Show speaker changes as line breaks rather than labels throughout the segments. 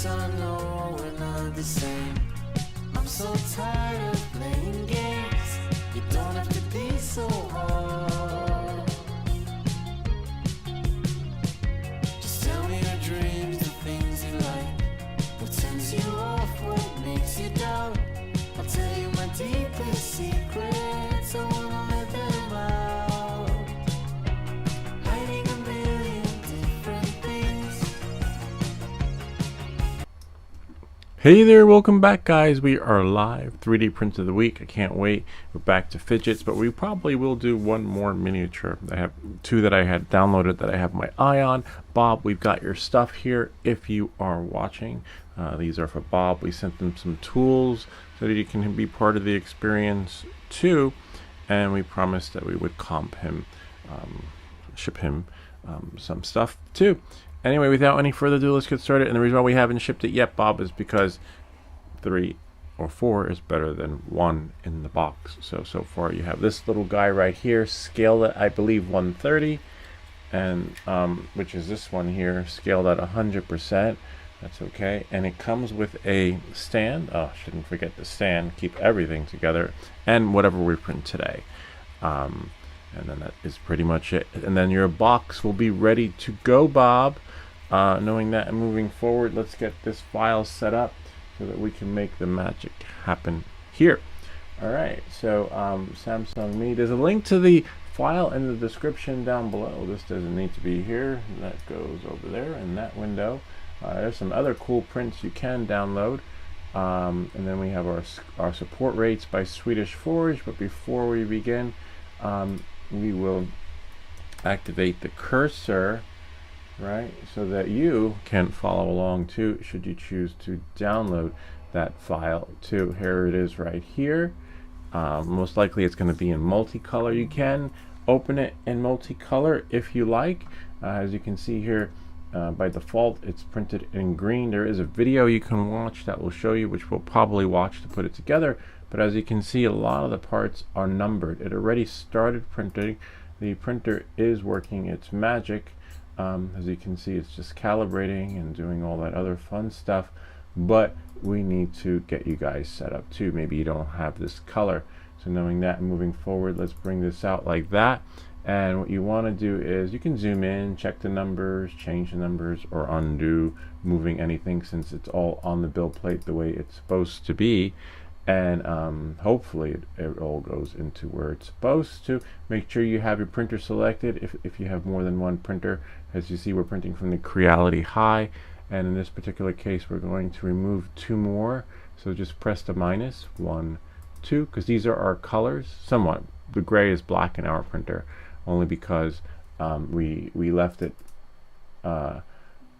Yes, I know we're not the same. I'm so tired of playing games. You don't have to be so hard. Just tell me your dreams, the things you like. What turns you off, what makes you doubt. I'll tell you my deepest secrets. I wanna let them out. Hiding a million different things.
Hey there, welcome back guys. We are live 3D print of the week. I can't wait. We're back to Fidgets, but we probably will do one more miniature. I have two that I had downloaded that I have my eye on. Bob, we've got your stuff here if you are watching. These are for Bob. We sent them some tools so that he can be part of the experience too, and we promised that we would comp him, ship him some stuff too. Anyway, without any further ado, let's get started. And the reason why we haven't shipped it yet, Bob, is because 3 or 4 is better than 1 in the box. So far you have this little guy right here, scaled at I believe 130, and which is this one here, scaled at 100%. That's okay. And it comes with a stand. Oh, shouldn't forget the stand. Keep everything together, and whatever we print today. And then that is pretty much it. And then your box will be ready to go, Bob. Knowing that and moving forward, let's get this file set up so that we can make the magic happen here. Alright, so Samsung Me. There's a link to the file in the description down below. This doesn't need to be here. That goes over there in that window. There's some other cool prints you can download. And then we have our support rates by Swedish Forge. But before we begin, we will activate the cursor, right, so that you can follow along too, should you choose to download that file too. Here it is right here. Most likely it's going to be in multicolor. You can open it in multicolor if you like. As you can see here, by default it's printed in green. There is a video you can watch that will show you, which we'll probably watch to put it together. But as you can see, a lot of the parts are numbered. It already started printing. The printer is working its magic. As you can see, it's just calibrating and doing all that other fun stuff. But we need to get you guys set up too. Maybe you don't have this color. So knowing that and moving forward, let's bring this out like that. And what you want to do is you can zoom in, check the numbers, change the numbers, or undo moving anything, since it's all on the build plate the way it's supposed to be. And hopefully it all goes into where it's supposed to. Make sure you have your printer selected if you have more than one printer. As you see, we're printing from the Creality High, and in this particular case we're going to remove 2 more. So just press the -1, 2, because these are our colors. Somewhat the gray is black in our printer, only because we left it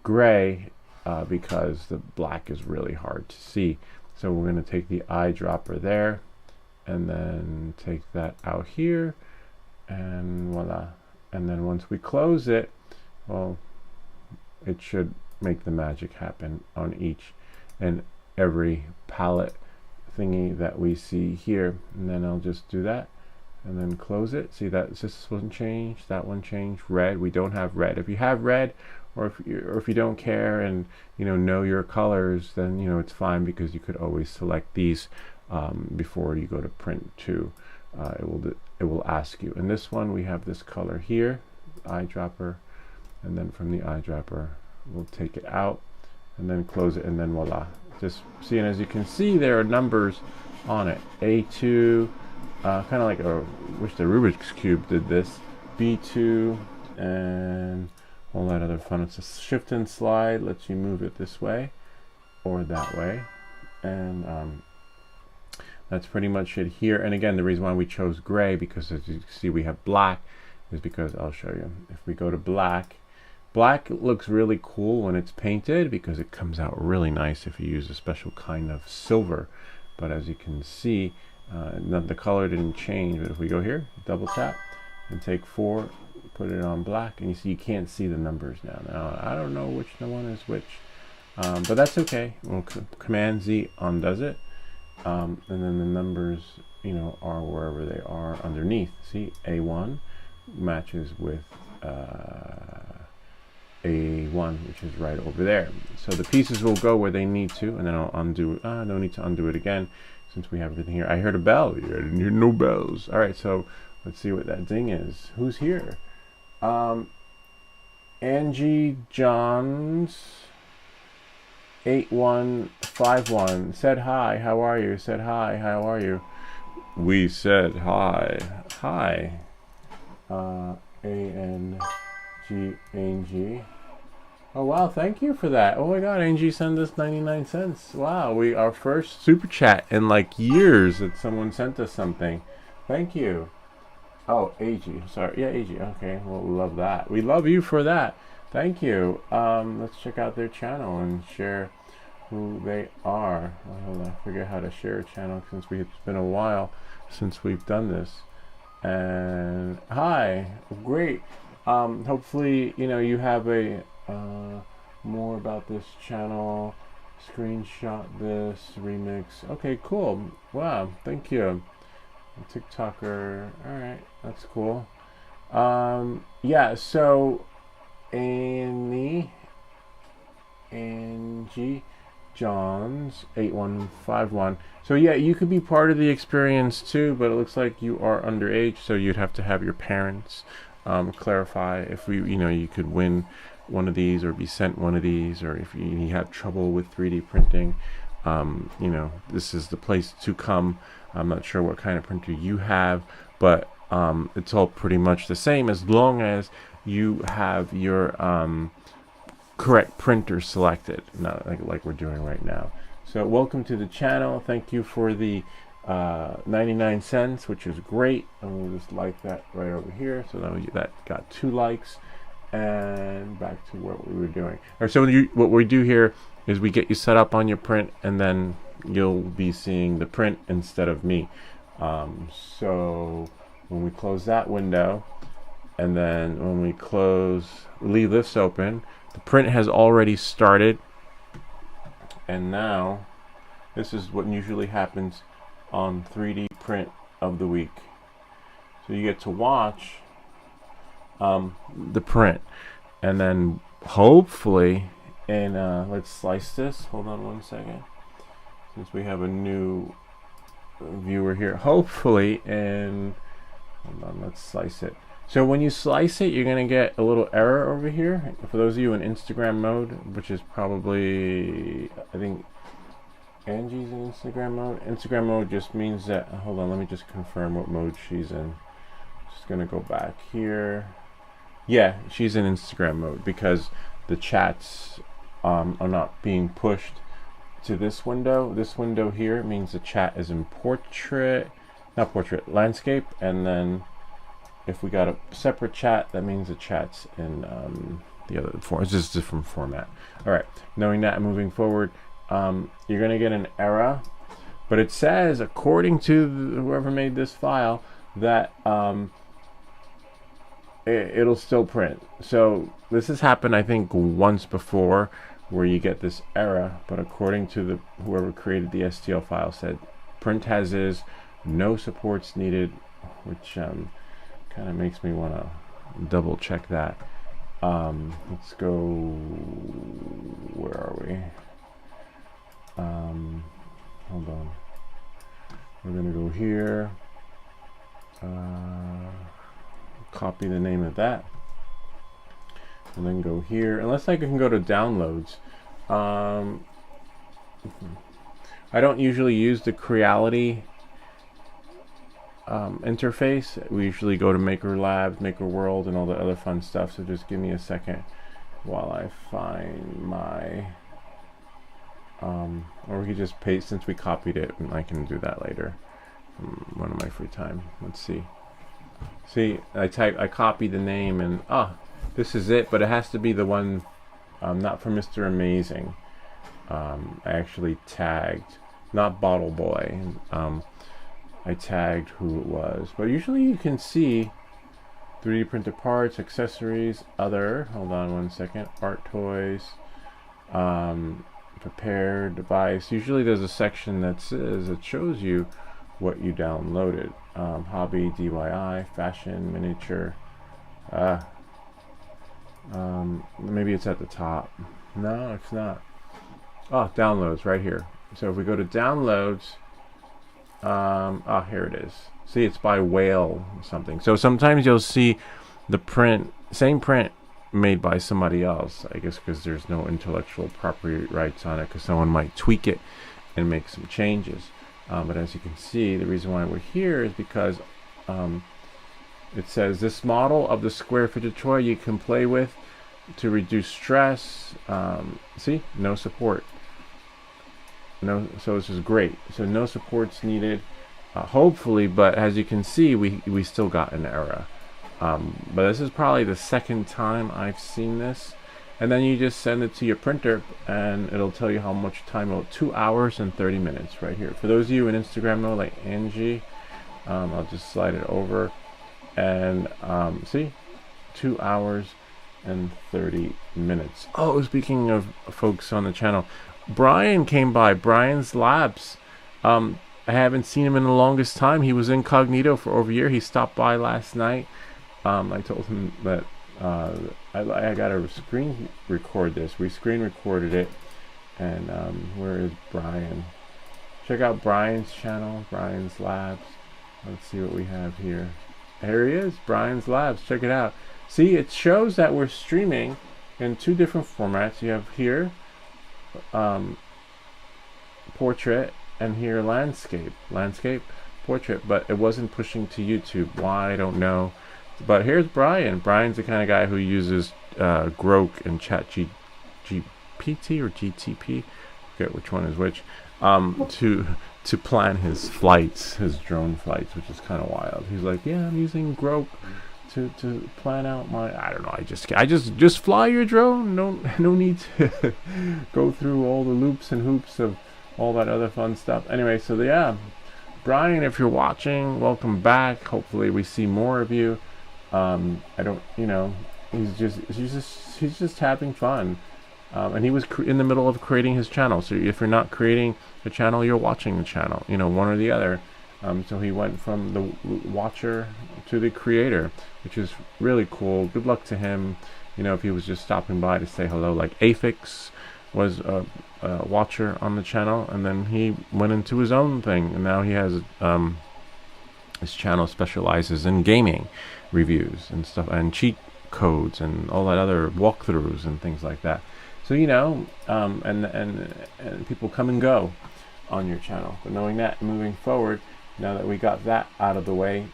gray because the black is really hard to see. So we're going to take the eyedropper there and then take that out here, and voila. And then once we close it, well, it should make the magic happen on each and every palette thingy that we see here. And then I'll just do that and then close it. See that this one changed, that one changed. Red, we don't have red. If you have red, or if you don't care and know your colors, then it's fine, because you could always select these before you go to print too. It will ask you. In this one we have this color here, eyedropper, and then from the eyedropper we'll take it out and then close it, and then voila. Just see, and as you can see, there are numbers on it. A2, kind of like wish the Rubik's Cube did this. B2, and all that other fun. It's a shift and slide, lets you move it this way or that way, and that's pretty much it here. And again, the reason why we chose gray, because as you see we have black, is because I'll show you. If we go to black looks really cool when it's painted, because it comes out really nice if you use a special kind of silver. But as you can see, the color didn't change. But if we go here, double tap and take 4, put it on black, and you see you can't see the numbers now. I don't know which one is which, but that's okay. Well, Command Z undoes it, and then the numbers are wherever they are underneath. See, A1 matches with A1, which is right over there. So the pieces will go where they need to, and then I'll undo. No need to undo it again, since we have everything here. I heard a bell. Yeah, I didn't hear no bells. All right, so let's see what that ding is. Who's here? Angie Johns 8151 said hi. How are you? Said hi. How are you? We said hi. Hi. Angie. Oh wow, thank you for that. Oh my god, Angie sent us 99 cents. Wow, our first super chat in like years that someone sent us something. Thank you. Oh, AG. Sorry. Yeah, AG. Okay, well, love that. We love you for that. Thank you. Let's check out their channel and share who they are. Hold on, I forget how to share a channel since it's been a while since we've done this. And hi, great. Hopefully, you have a more about this channel. Screenshot this remix. Okay, cool. Wow, thank you. TikToker. All right, that's cool. Yeah. So, Angie Johns 8151. So yeah, you could be part of the experience too, but it looks like you are underage, so you'd have to have your parents clarify if you could win one of these or be sent one of these, or if you have trouble with 3D printing. This is the place to come. I'm not sure what kind of printer you have, but it's all pretty much the same as long as you have your correct printer selected, not like we're doing right now. So welcome to the channel. Thank you for the 99 cents, which is great. And we'll just like that right over here. So now that got 2 likes. And back to what we were doing. All right, so what we do here is we get you set up on your print, and then you'll be seeing the print instead of me. So when we close that window, and then when we leave this open, the print has already started. And now this is what usually happens on 3D print of the week. So you get to watch the print, and then hopefully, and let's slice this. Hold on one second, since we have a new viewer here. Hopefully, and hold on, let's slice it. So when you slice it, you're gonna get a little error over here. For those of you in Instagram mode, which is probably, I think Angie's in Instagram mode. Instagram mode just means that, hold on, let me just confirm what mode she's in. Just gonna go back here. Yeah, she's in Instagram mode because the chats are not being pushed to this window. This window here means the chat is in landscape, and then if we got a separate chat, that means the chat's in the other form. It's just a different format. All right, knowing that, moving forward, you're gonna get an error, but it says, according to whoever made this file, that it'll still print. So this has happened, I think, once before, where you get this error, but according to whoever created the STL file, said print as is, no supports needed, which kind of makes me want to double check that. Let's go, where are we? Hold on, we're gonna go here, copy the name of that, and then go here, unless I can go to downloads. I don't usually use the Creality interface. We usually go to Maker Labs, Maker World, and all the other fun stuff, so just give me a second while I find my or we could just paste, since we copied it, and I can do that later one of my free time. Let's see. I copy the name, and this is it, but it has to be the one, not for Mr. Amazing. I actually tagged, not Bottle Boy. I tagged who it was, but usually you can see 3D printed parts, accessories, other. Hold on one second. Art toys, prepared device. Usually there's a section that shows you what you downloaded. Hobby, DIY, fashion, miniature. Maybe it's at the top. No, it's not. Oh, downloads right here. So if we go to downloads, here it is. See, it's by Whale or something. So sometimes you'll see the print, same print made by somebody else, I guess, because there's no intellectual property rights on it, because someone might tweak it and make some changes. But as you can see, the reason why we're here is because it says this model of the square fidget toy you can play with to reduce stress. See, no support. No, so this is great. So no supports needed, hopefully. But as you can see, we still got an error. But this is probably the second time I've seen this. And then you just send it to your printer, and it'll tell you how much time. 2 hours and 30 minutes right here. For those of you in Instagram mode, like Angie, I'll just slide it over, and see, 2 hours and 30 minutes. Oh, speaking of folks on the channel, Brian came by, Brian's Labs. I haven't seen him in the longest time. He was incognito for over a year. He stopped by last night. I told him that I got to screen record this. We screen recorded it. And where is Brian? Check out Brian's channel, Brian's Labs. Let's see what we have here. Here he is, Brian's Labs. Check it out. See, it shows that we're streaming in two different formats. You have here portrait, and here landscape, portrait, but it wasn't pushing to YouTube. Why, I don't know. But here's Brian. Brian's the kind of guy who uses Grok and GPT or GTP, I forget which one is which, to plan his flights, his drone flights, which is kind of wild. He's like, yeah, I'm using Grok to plan out my, I don't know, I just fly your drone. No need to go through all the loops and hoops of all that other fun stuff. Anyway, so yeah, Brian, if you're watching, welcome back. Hopefully we see more of you. I don't, he's just having fun. And he was in the middle of creating his channel. So if you're not creating the channel, you're watching the channel, one or the other. So he went from the watcher to the creator, which is really cool. Good luck to him. If he was just stopping by to say hello, like Afix was a watcher on the channel, and then he went into his own thing, and now he has his channel specializes in gaming reviews and stuff, and cheat codes and all that other walkthroughs and things like that. So and people come and go on your channel. But knowing that, moving forward, now that we got that out of the way,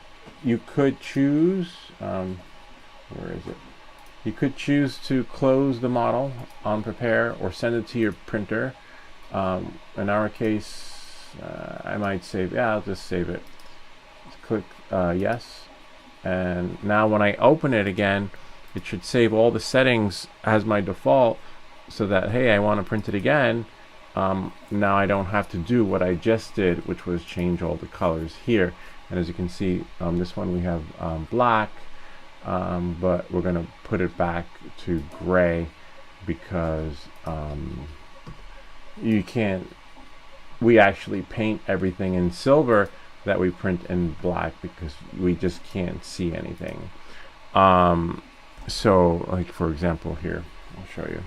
you could choose, where is it? You could choose to close the model on prepare or send it to your printer. In our case, I might save, I'll just save it. Just click yes. And now when I open it again, it should save all the settings as my default, so that, hey, I want to print it again. Now I don't have to do what I just did, which was change all the colors here. And as you can see, this one we have black, but we're going to put it back to gray because we actually paint everything in silver that we print in black because we just can't see anything. So like, for example, here, I'll show you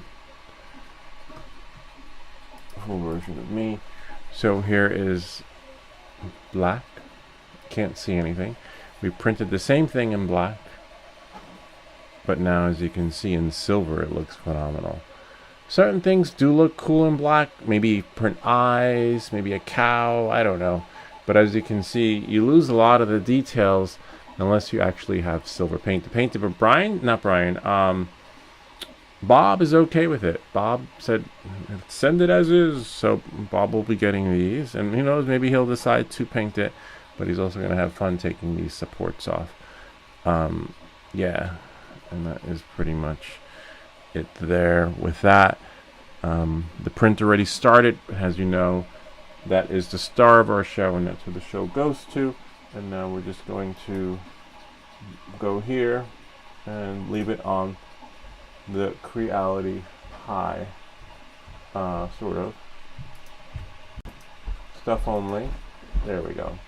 a full version of me. So here is black, can't see anything. We printed the same thing in black, but now as you can see in silver, it looks phenomenal. Certain things do look cool in black, maybe print eyes, maybe a cow, I don't know. But as you can see, you lose a lot of the details unless you actually have silver paint to paint it. But Bob is okay with it. Bob said, send it as is. So Bob will be getting these, and who knows, maybe he'll decide to paint it, but he's also going to have fun taking these supports off. Yeah, and that is pretty much it there with that. The print already started, as you know. That is the star of our show, and that's where the show goes to. And now we're just going to go here and leave it on the Creality high, sort of. Stuff only. There we go.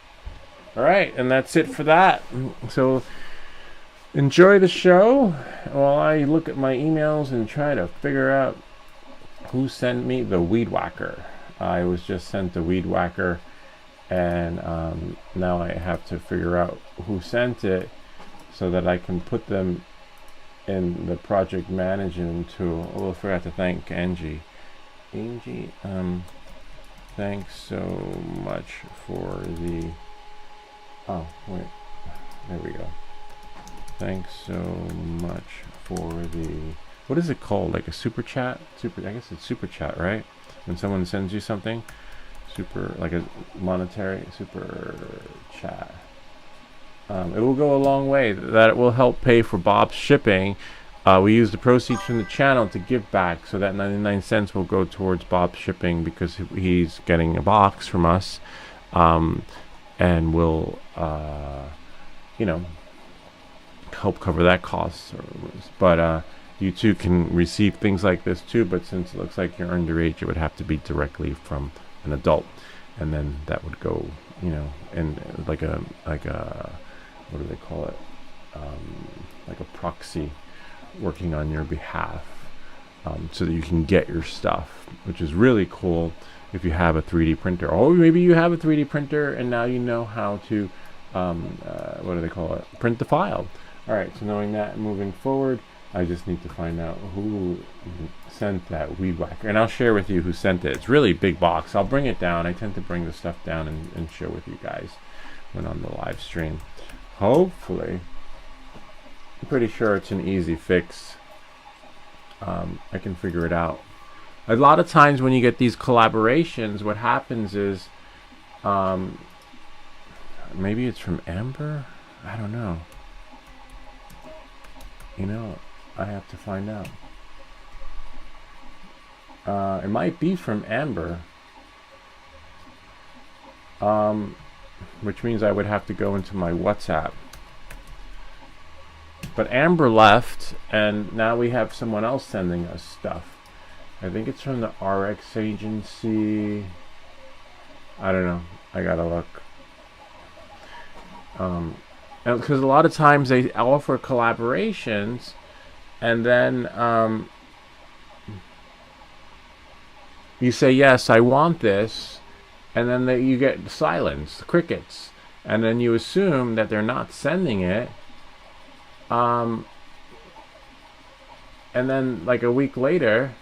Alright, and that's it for that. So enjoy the show while I look at my emails and try to figure out who sent me the weed whacker. I was just sent the weed whacker, and now I have to figure out who sent it so that I can put them in the project management tool. Oh, I forgot to thank Angie. Angie, thanks so much for the... Oh, wait. There we go. Thanks so much for the... What is it called? Like a super chat? I guess it's super chat, right? When someone sends you something, like a monetary super chat. It will go a long way. That it will help pay for Bob's shipping. We use the proceeds from the channel to give back, so that 99 cents will go towards Bob's shipping because he's getting a box from us, and will, help cover that cost. But you too can receive things like this too. But since it looks like you're underage, it would have to be directly from an adult, and then that would go, in like a what do they call it? Like a proxy working on your behalf, so that you can get your stuff, which is really cool if you have a 3D printer. Or maybe you have a 3D printer and now you know how to, what do they call it? Print the file. Alright, so knowing that, moving forward, I just need to find out who sent that weed whacker. And I'll share with you who sent it. It's really a big box. I'll bring it down. I tend to bring the stuff down and share with you guys when on the live stream. Hopefully. I'm pretty sure it's an easy fix. I can figure it out. A lot of times when you get these collaborations, what happens is, maybe it's from Amber? I don't know. I have to find out. It might be from Amber. Which means I would have to go into my WhatsApp. But Amber left, and now we have someone else sending us stuff. I think it's from the RX agency. I don't know. I gotta look. Because a lot of times they offer collaborations, and then you say, yes, I want this, and then you get silence, crickets, and then you assume that they're not sending it. And then like a week later,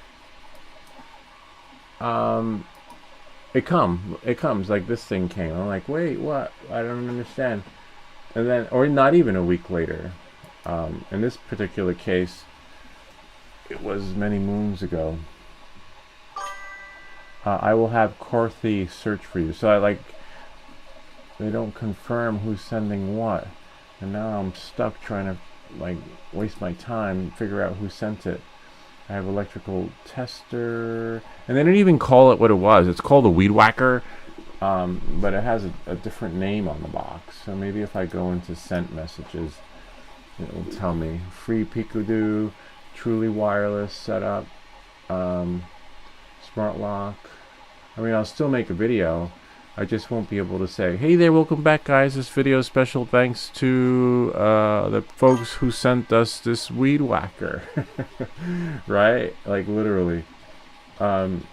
it comes like this thing came. I'm like, wait, what? I don't understand. And then, or not even a week later. In this particular case, it was many moons ago. I will have Corthy search for you. So they don't confirm who's sending what. And now I'm stuck trying to waste my time, figure out who sent it. I have electrical tester, and they didn't even call it what it was. It's called a weed whacker, but it has a different name on the box. So maybe if I go into sent messages, it will tell me free Picadoo, truly wireless setup, smart lock. I mean, I'll still make a video. I just won't be able to say, hey there, welcome back guys, this video is special thanks to the folks who sent us this weed whacker. Right? Like literally. Let's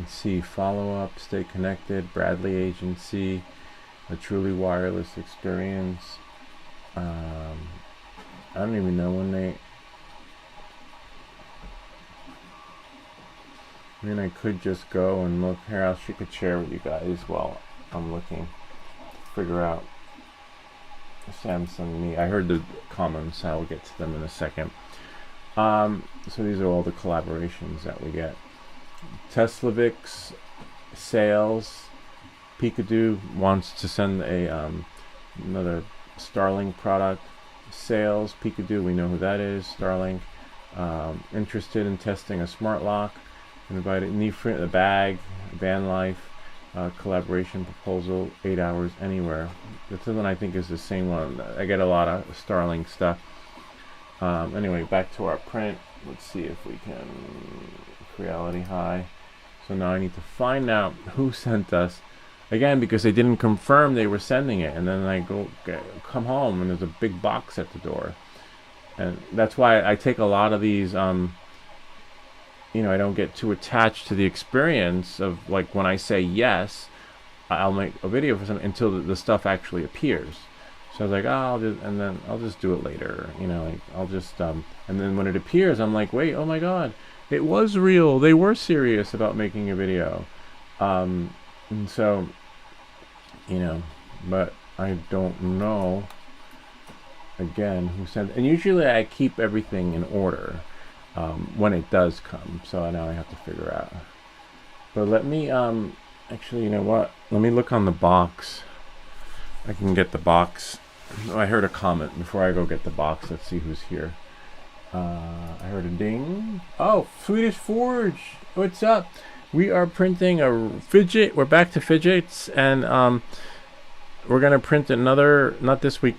see, follow up, stay connected, Bradley Agency, a truly wireless experience. I don't even know when they... I mean, I could just go and look. Here, else she could share with you guys while I'm looking to figure out Samsung Me. I heard the comments. I'll get to them in a second. So these are all the collaborations that we get. Teslavix, Sales, Picadoo wants to send a another Starlink product. Sales, Picadoo, we know who that is. Starlink, interested in testing a smart lock. Invited, need for the bag, van life, collaboration proposal, 8 hours anywhere. This one I think is the same one. I get a lot of Starlink stuff. Anyway, back to our print. Let's see if we can reality high. So now I need to find out who sent us again, because they didn't confirm they were sending it, and then I come home and there's a big box at the door, and that's why I take a lot of these. I don't get too attached to the experience of, like, when I say yes, I'll make a video for something until the stuff actually appears. So I was like, and then I'll just do it later. Like, I'll just and then when it appears, I'm like, wait, oh my god, it was real. They were serious about making a video. And so, but I don't know, again, who sent. And usually I keep everything in order when it does come. So now I have to figure out. But let me, actually, you know what? Let me look on the box. I can get the box. Oh, I heard a comment before I go get the box. Let's see who's here. I heard a ding. Oh, Swedish Forge. What's up? We are printing a Fidget. We're back to Fidgets, and we're going to print another, not this week,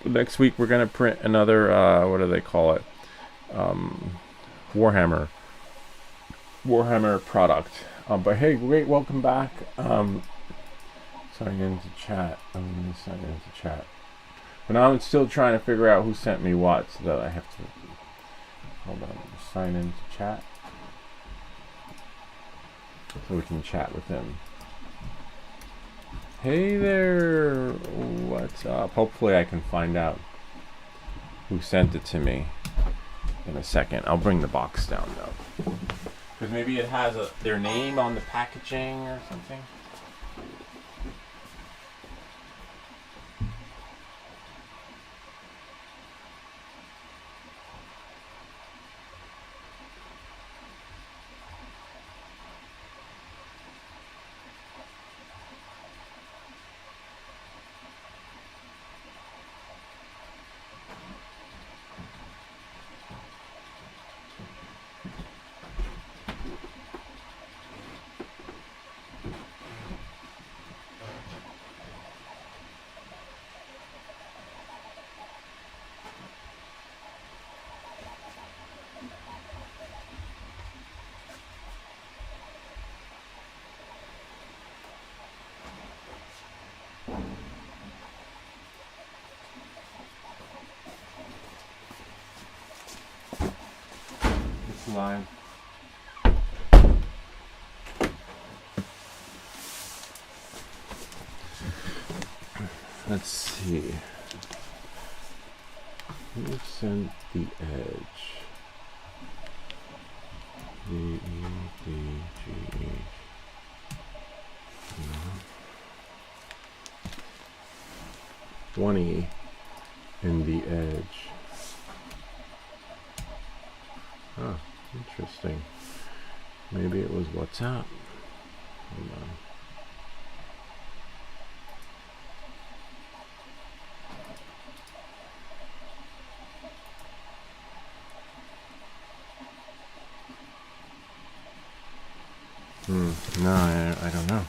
next week we're going to print another, what do they call it? Warhammer product. But hey, great, welcome back. Sign into chat. I'm going to sign into chat. But now I'm still trying to figure out who sent me what, so that I have to, hold on, sign into chat. So we can chat with him. Hey there, what's up? Hopefully I can find out who sent it to me in a second. I'll bring the box down though, because maybe it has their name on the packaging or something. Live. Let's see. Who sent the edge? D-E-D-G-H. 20 in the edge. Huh. Interesting. Maybe it was WhatsApp. Hold on. No, I don't know.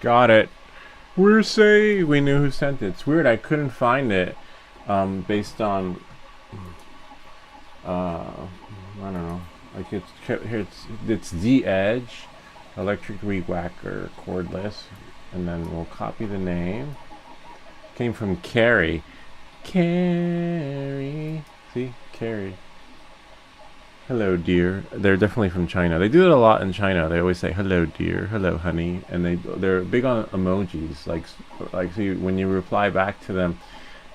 Got it. We're safe. We knew who sent it. It's weird. I couldn't find it. Based on I don't know. Like it's the Edge, electric weed whacker, cordless, and then we'll copy the name. Came from Carrie. Carrie. See, Carrie. Hello, dear. They're definitely from China. They do it a lot in China. They always say hello, dear, hello, honey, and they're big on emojis. Like so when you reply back to them,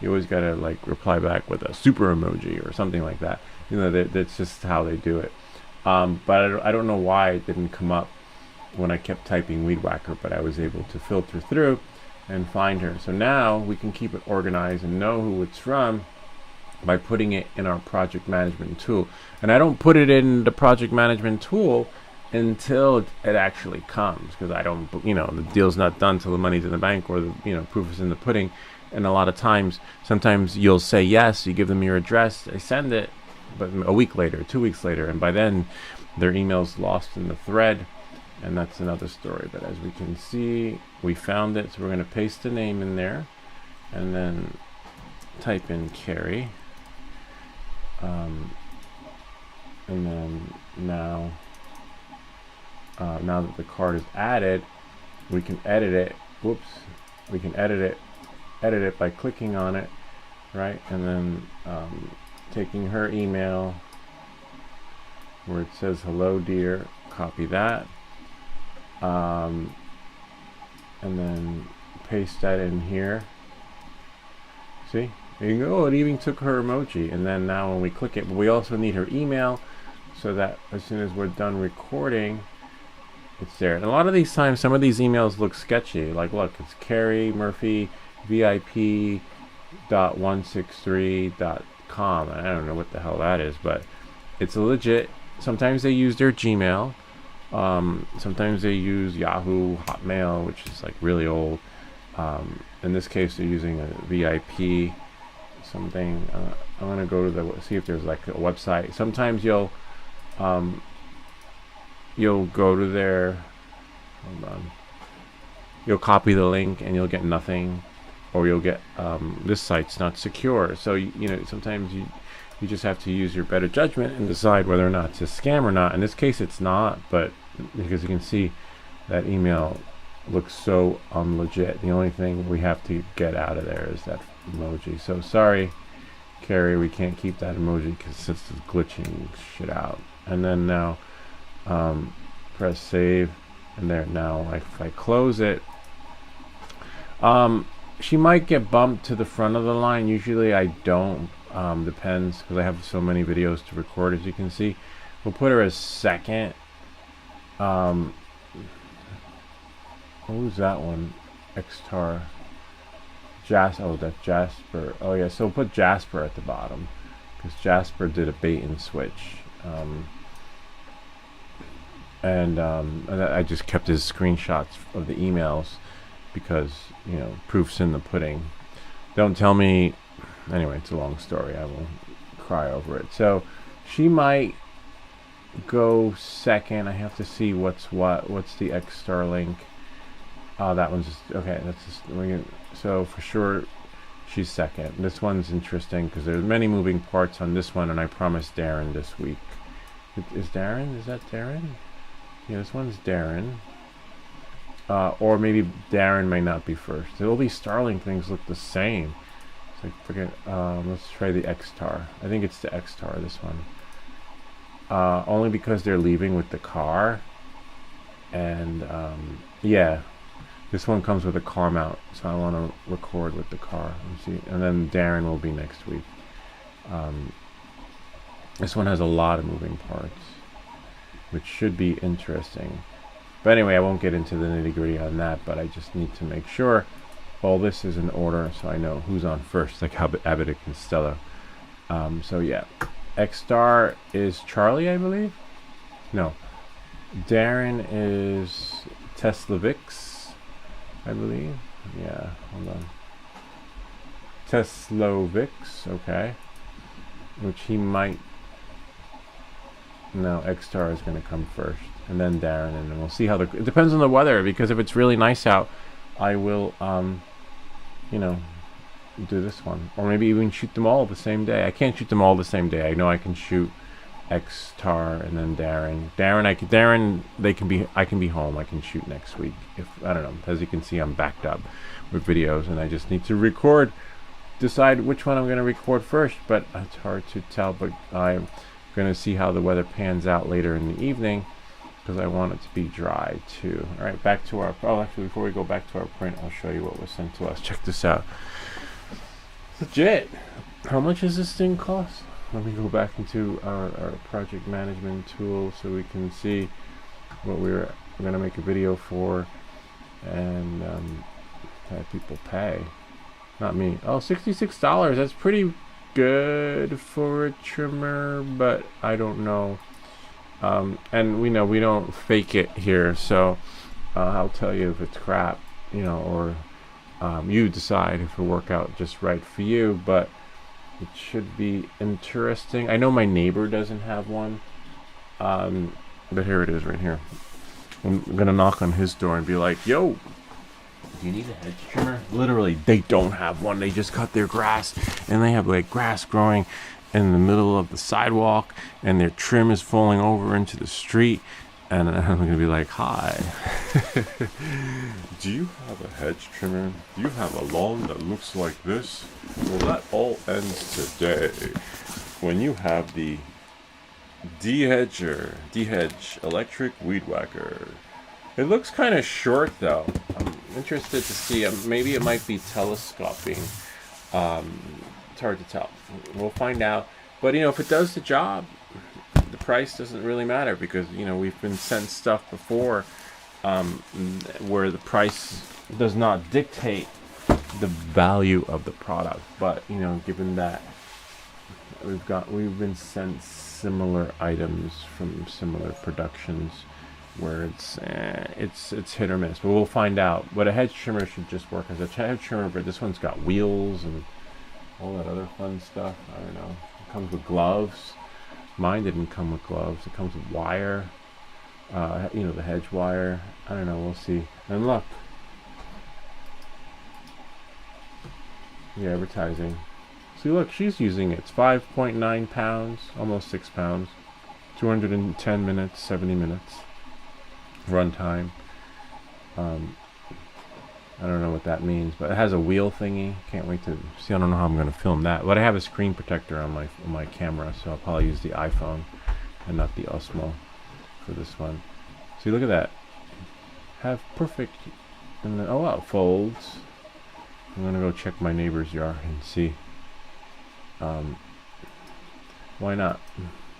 you always gotta like reply back with a super emoji or something like that. You know, that's just how they do it. But I don't know why it didn't come up when I kept typing weed whacker, but I was able to filter through and find her. So now we can keep it organized and know who it's from by putting it in our project management tool. And I don't put it in the project management tool until it actually comes, because I don't, the deal's not done till the money's in the bank or the proof is in the pudding. And a lot of times, sometimes you'll say yes, you give them your address, they send it, but a week later, 2 weeks later, and by then their email's lost in the thread, and that's another story. But as we can see, we found it, so we're going to paste the name in there and then type in Carrie. And then now that the card is added, we can edit it. Whoops, we can edit it by clicking on it, right? And then taking her email where it says hello, dear, copy that, and then paste that in here. See? You can go, oh, it even took her emoji. And then now when we click it, but we also need her email so that as soon as we're done recording, it's there. And a lot of these times, some of these emails look sketchy. Like, look, it's Carrie Murphy VIP.163.com. I don't know what the hell that is, but it's legit. Sometimes they use their Gmail. Sometimes they use Yahoo, Hotmail, which is like really old. In this case, they're using a VIP something. I'm gonna go to see if there's like a website. Sometimes you'll go to their, hold on, you'll copy the link and you'll get nothing, or you'll get this site's not secure. So sometimes you just have to use your better judgment and decide whether or not it's a scam or not. In this case, it's not, but because you can see that email looks so legit. The only thing we have to get out of there is that emoji. So sorry, Carrie, we can't keep that emoji because it's glitching shit out. And then now press save, and there. Now if I close it, she might get bumped to the front of the line. Usually I don't. Depends, because I have so many videos to record, as you can see. We'll put her as second. Who's that one? Xtar. Oh, that's Jasper. Oh yeah, so we'll put Jasper at the bottom, because Jasper did a bait and switch. And I just kept his screenshots of the emails because proof's in the pudding. Don't tell me. Anyway, it's a long story. I will cry over it. So she might go second. I have to see what's the Xstar link. That one's just okay. That's just so for sure she's second. This one's interesting because there's many moving parts on this one, and I promised Darren this week. Is that Darren? Yeah, this one's Darren. Or maybe Darren may not be first. All these Starlink things look the same. So forget. Let's try the Xstar. I think it's the Xstar. This one. Only because they're leaving with the car. And yeah, this one comes with a car mount, so I want to record with the car. Let's see. And then Darren will be next week. This one has a lot of moving parts, which should be interesting. But anyway, I won't get into the nitty-gritty on that, but I just need to make sure all this is in order so I know who's on first, like how Abbott and Costello. So yeah, Xstar is Charlie, I believe. No, Darren is Teslavix, I believe. Yeah, hold on. Teslovix, okay. Which he might No, X-Star is going to come first, and then Darren, and then we'll see how it depends on the weather, because if it's really nice out, I will, you know, do this one. Or maybe even shoot them all the same day. I can't shoot them all the same day. I know I can shoot X-Star and then Darren. I can be home. I can shoot next week. If, I don't know, as you can see, I'm backed up with videos, and I just need to decide which one I'm going to record first, but it's hard to tell. But I'm going to see how the weather pans out later in the evening, because I want it to be dry too. All right, back to our, actually before we go back to our print, I'll show you what was sent to us. Check this out. Legit. How much does this thing cost? Let me go back into our project management tool so we can see what we're going to make a video for, and have people pay. Not me. Oh, $66. That's pretty good for a trimmer, but I don't know. And we know we don't fake it here, so I'll tell you if it's crap, or you decide if it'll work out just right for you, but it should be interesting. I know my neighbor doesn't have one, but here it is right here. I'm gonna knock on his door and be like, yo, do you need a hedge trimmer? Literally, they don't have one. They just cut their grass, and they have like grass growing in the middle of the sidewalk, and their trim is falling over into the street. And I'm gonna be like, hi. Do you have a hedge trimmer? Do you have a lawn that looks like this? Well, that all ends today when you have the D-Hedge electric weed whacker. It looks kind of short though. I'm interested to see. Maybe it might be telescoping. It's hard to tell. We'll find out. But if it does the job, the price doesn't really matter, because we've been sent stuff before where the price does not dictate the value of the product. But given that we've been sent similar items from similar productions where it's hit or miss, but we'll find out. But a hedge trimmer should just work as a hedge trimmer, but this one's got wheels and all that other fun stuff. I don't know. It comes with gloves. Mine didn't come with gloves. It comes with wire. The hedge wire. I don't know. We'll see. And look. The advertising. See, look, she's using it. It's 5.9 pounds, almost 6 pounds. 210 minutes, 70 minutes. Run time. I don't know what that means, but it has a wheel thingy. Can't wait to see. I don't know how I'm going to film that, but I have a screen protector on my camera, so I'll probably use the iPhone and not the Osmo for this one. See, look at that. Have perfect. And then, oh wow, it folds. I'm gonna go check my neighbor's yard and see. Why not?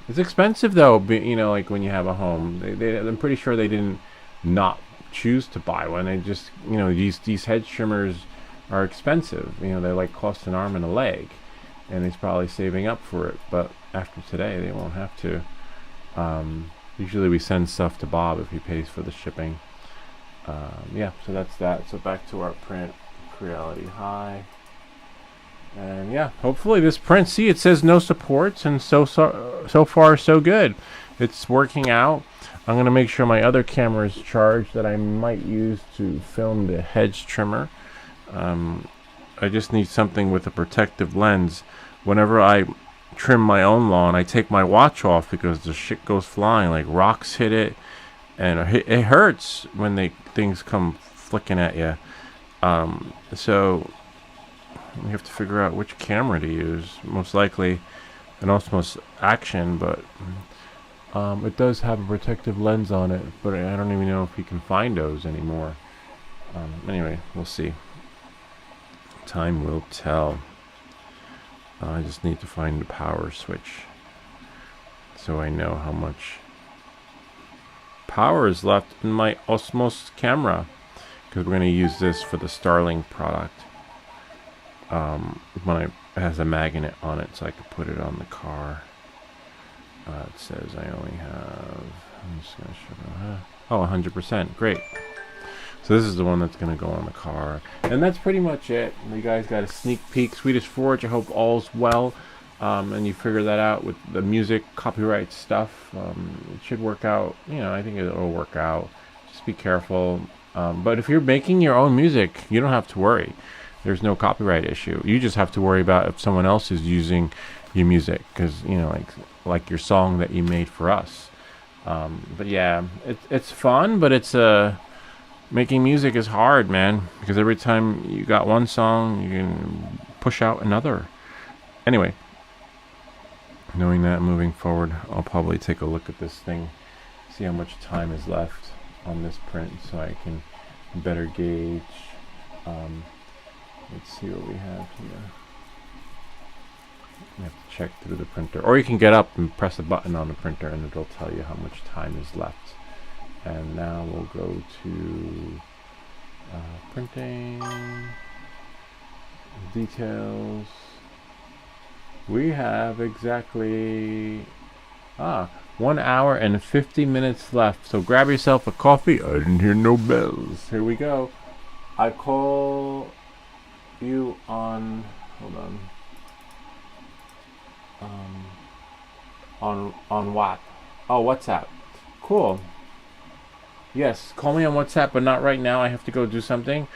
It's expensive though. Like when you have a home, I'm pretty sure they didn't not choose to buy one. They just, these hedge trimmers are expensive. They like cost an arm and a leg, and he's probably saving up for it. But after today, they won't have to. Usually we send stuff to Bob if he pays for the shipping. Yeah, so that's that. So back to our print, Creality High. And yeah, hopefully this print, see, it says no supports, and so far so good. It's working out. I'm going to make sure my other camera is charged that I might use to film the hedge trimmer. I just need something with a protective lens. Whenever I trim my own lawn, I take my watch off because the shit goes flying, like rocks hit it, and it hurts when things come flicking at you. So we have to figure out which camera to use. Most likely an Osmos Action, but it does have a protective lens on it, but I don't even know if we can find those anymore. Anyway, we'll see. Time will tell. I just need to find the power switch so I know how much power is left in my Osmos camera, because we're going to use this for the Starlink product. It has a magnet on it, so I could put it on the car. It says I only have, I'm just going to show you, 100%, great. So this is the one that's going to go on the car. And that's pretty much it. You guys got a sneak peek. Swedish Forge, I hope all's well. and you figure that out with the music copyright stuff, it should work out. I think it'll work out. Just be careful. But if you're making your own music, you don't have to worry. There's no copyright issue. You just have to worry about if someone else is using your music, because like your song that you made for us. But yeah, it's fun, but it's making music is hard, man, because every time you got one song, you can push out another. Anyway, knowing that, moving forward, I'll probably take a look at this thing, see how much time is left on this print, so I can better gauge. Let's see what we have here. You have to check through the printer, or you can get up and press a button on the printer and it'll tell you how much time is left. And now we'll go to printing details. We have exactly 1 hour and 50 minutes left, so grab yourself a coffee. I didn't hear no bells. Here we go. I call you on, hold on what? Oh, WhatsApp. Cool. Yes, call me on WhatsApp, but not right now. I have to go do something.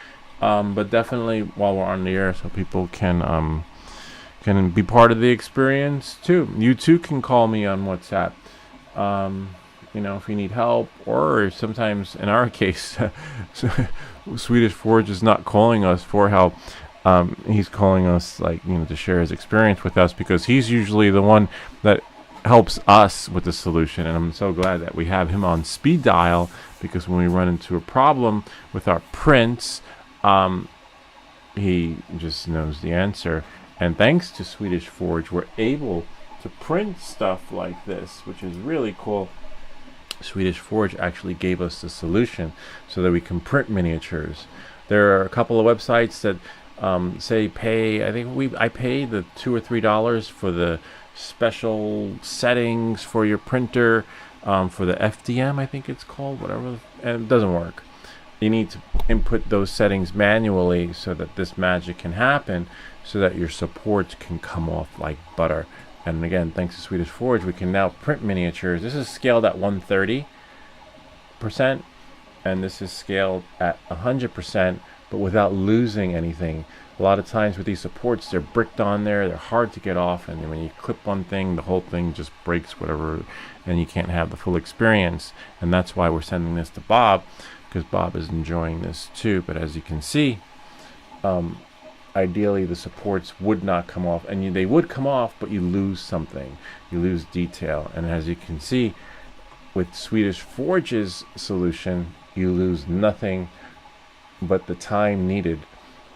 But definitely while we're on the air, so people can be part of the experience too. You too can call me on WhatsApp. If you need help, or sometimes in our case, Swedish Forge is not calling us for help. He's calling us to share his experience with us, because he's usually the one that helps us with the solution. And I'm so glad that we have him on speed dial, because when we run into a problem with our prints, he just knows the answer. And thanks to Swedish Forge, we're able to print stuff like this, which is really cool. Swedish Forge actually gave us the solution so that we can print miniatures. There are a couple of websites that say pay. I think I pay the $2 or $3 for the special settings for your printer, for the FDM, I think it's called, whatever, and it doesn't work. You need to input those settings manually so that this magic can happen, so that your supports can come off like butter. And again, thanks to Swedish Forge, we can now print miniatures. This is scaled at 130%, and this is scaled at 100%, but without losing anything. A lot of times with these supports, they're bricked on there, they're hard to get off, and when you clip one thing, the whole thing just breaks, whatever, and you can't have the full experience. And that's why we're sending this to Bob, because Bob is enjoying this too. But as you can see, ideally the supports would not come off, and they would come off, but you lose something, you lose detail. And as you can see with Swedish Forge's solution, you lose nothing but the time needed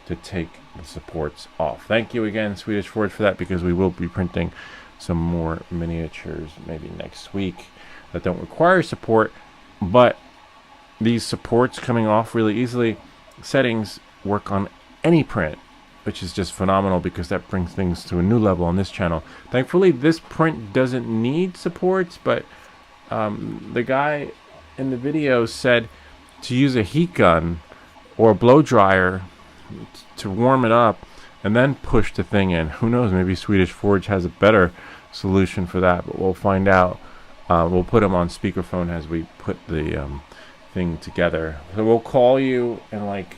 to take the supports off. Thank you again, Swedish Forge, for that, because we will be printing some more miniatures maybe next week that don't require support, but these supports coming off really easily. Settings work on any print, which is just phenomenal, because that brings things to a new level on this channel. Thankfully, this print doesn't need supports, but the guy in the video said to use a heat gun or a blow dryer to warm it up and then push the thing in. Who knows, maybe Swedish Forge has a better solution for that, but we'll find out. We'll put him on speakerphone as we put the thing together. So we'll call you in like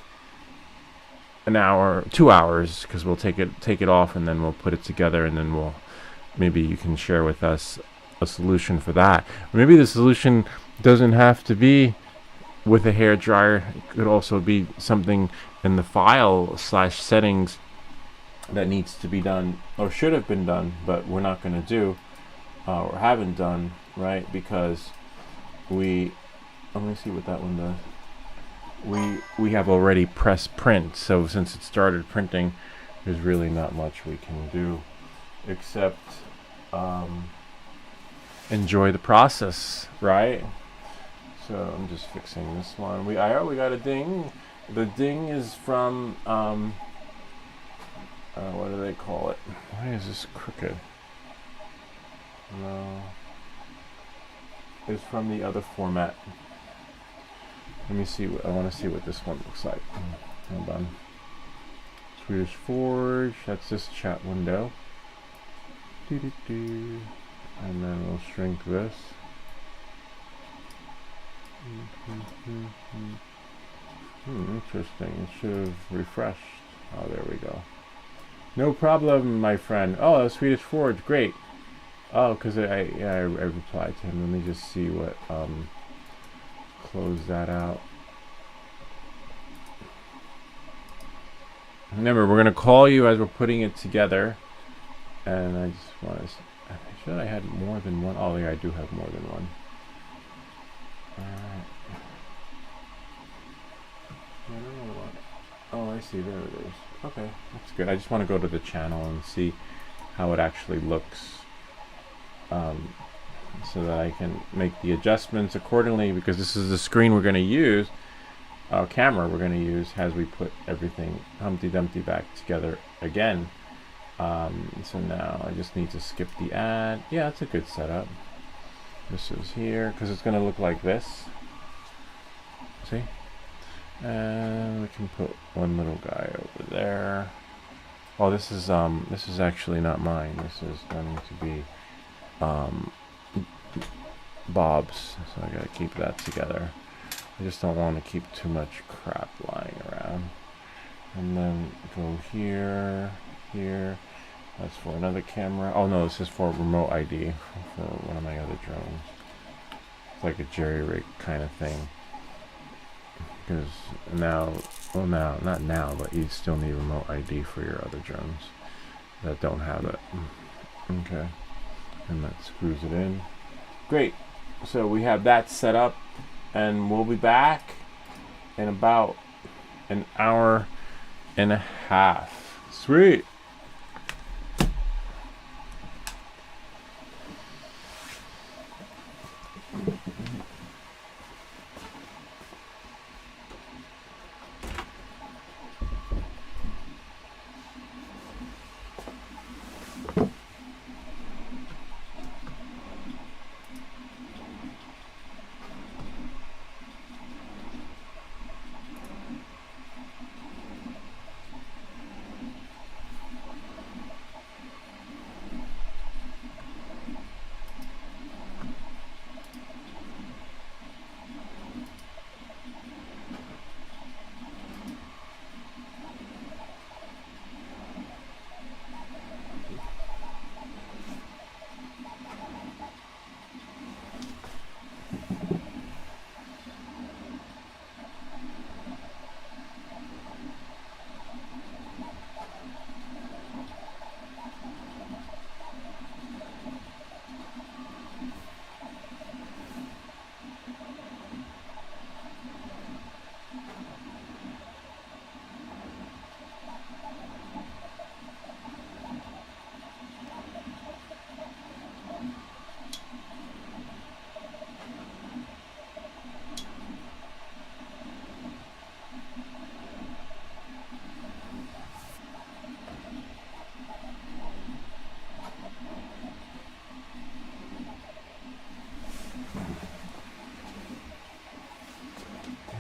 an hour, 2 hours, because we'll take it off, and then we'll put it together, and then maybe you can share with us a solution for that. Or maybe the solution doesn't have to be with a hair dryer. It could also be something in the file/settings that needs to be done, or should have been done, but we're not going to do, or haven't done, right? Because let me see what that one does. We have already pressed print, so since it started printing, there's really not much we can do except enjoy the process, right? So I'm just fixing this one. We got a ding. The ding is from what do they call it? Why is this crooked? No, it's from the other format. Let me see. I want to see what this one looks like. Hold on. Swedish Forge. That's this chat window. And then we'll shrink this. Interesting. It should have refreshed. Oh, there we go. No problem, my friend. Oh, Swedish Forge. Great. Oh, because I replied to him. Let me just see what, close that out. Remember, we're going to call you as we're putting it together. And I just want to, should I had more than one? Oh, yeah, I do have more than one. Alright. I don't know what. Oh, I see. There it is. Okay, that's good. I just want to go to the channel and see how it actually looks. So that I can make the adjustments accordingly, because this is the screen we're going to use, camera we're going to use as we put everything Humpty Dumpty back together again. So now I just need to skip the ad. Yeah, that's a good setup. This is here because it's going to look like this. See? And we can put one little guy over there. Oh, this is actually not mine. This is going to be Bob's, so I gotta keep that together. I just don't want to keep too much crap lying around. And then go here, here. That's for another camera. Oh no, this is for remote ID for one of my other drones. It's like a jerry rig kind of thing. Because now, well, now, not now, but you still need remote ID for your other drones that don't have it. Okay. And that screws it in. Great. So we have that set up, and we'll be back in about an hour and a half. Sweet.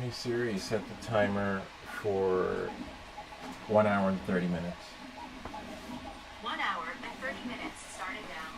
Hey Siri, set the timer for 1 hour and 30 minutes.
1 hour and 30 minutes starting now.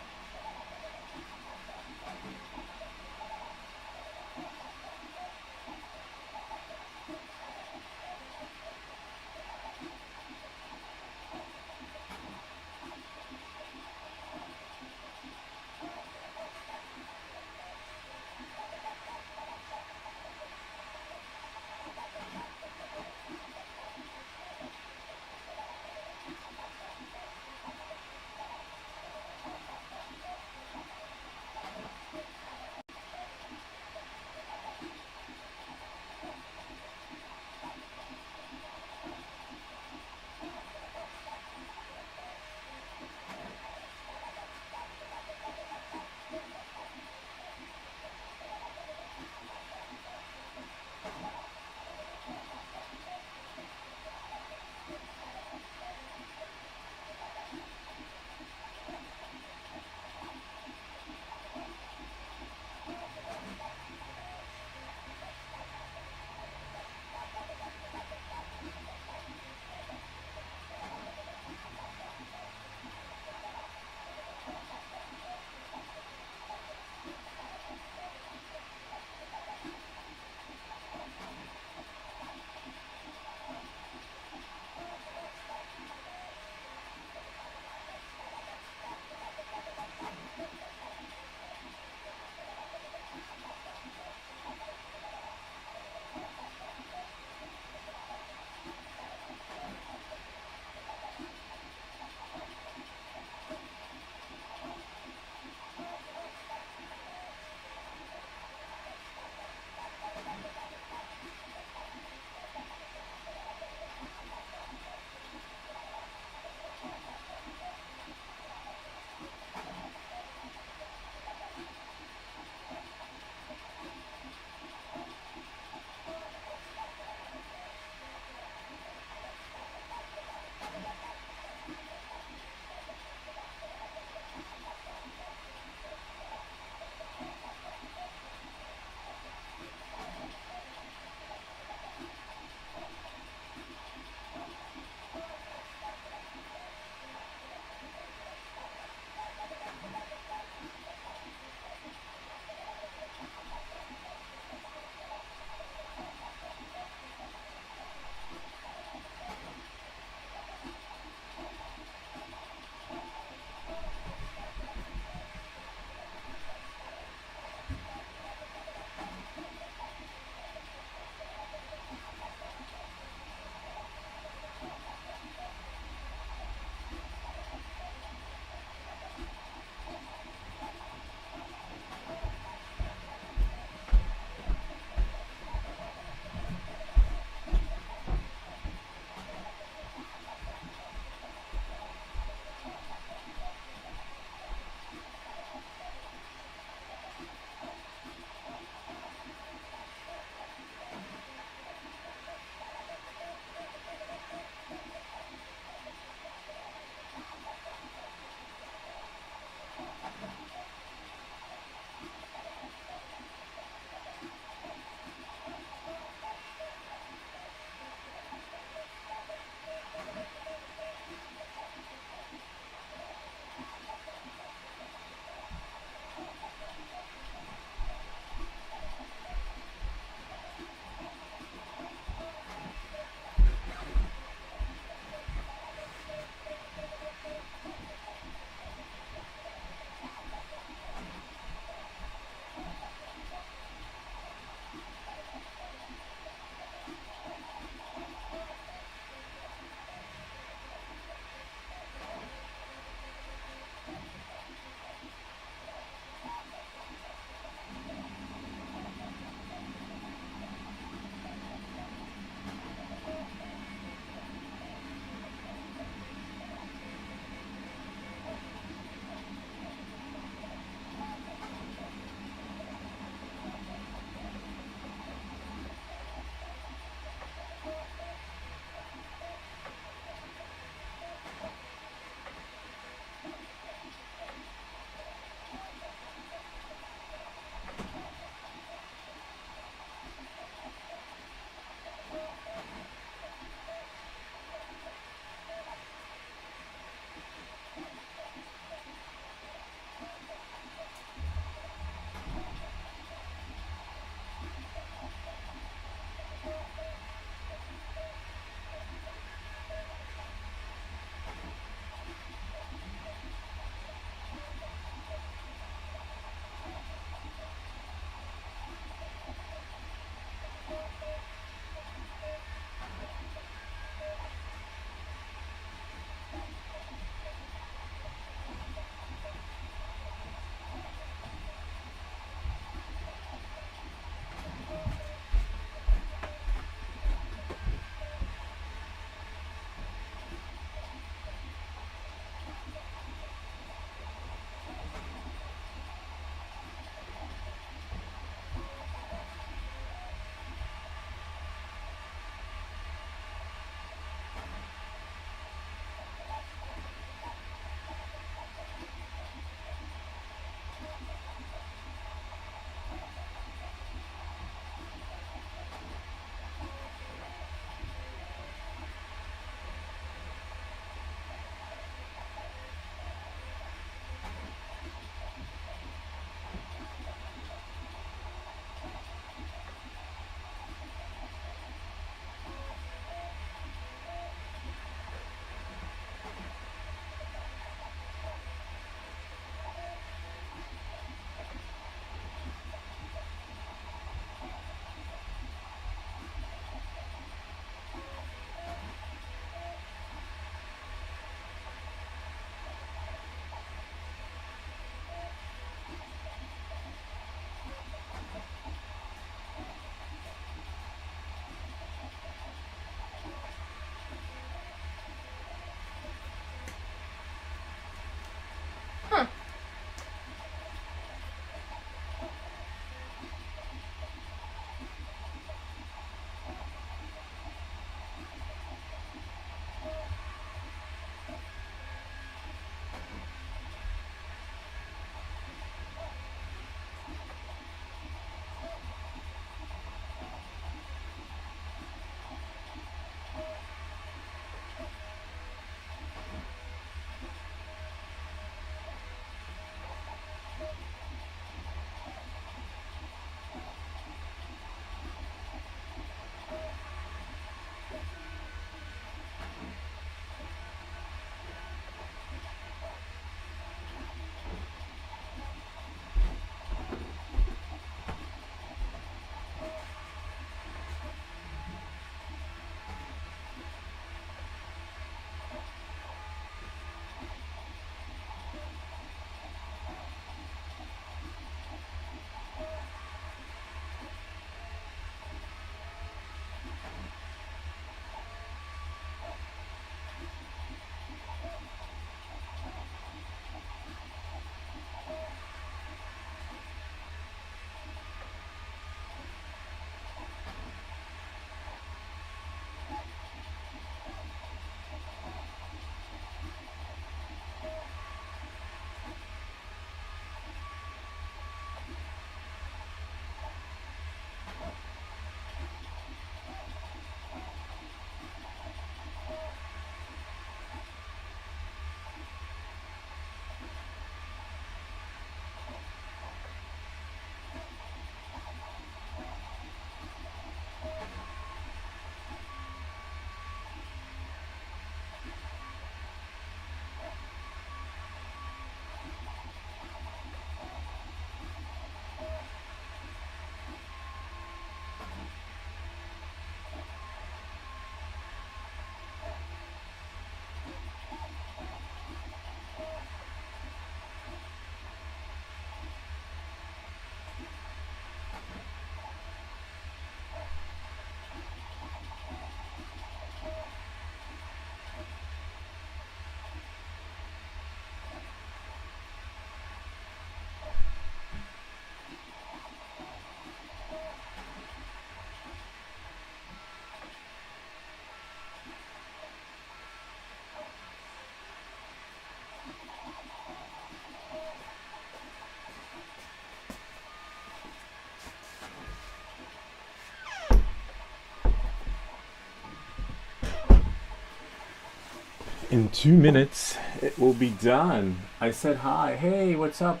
In 2 minutes, it will be done. I said hi. Hey, what's up,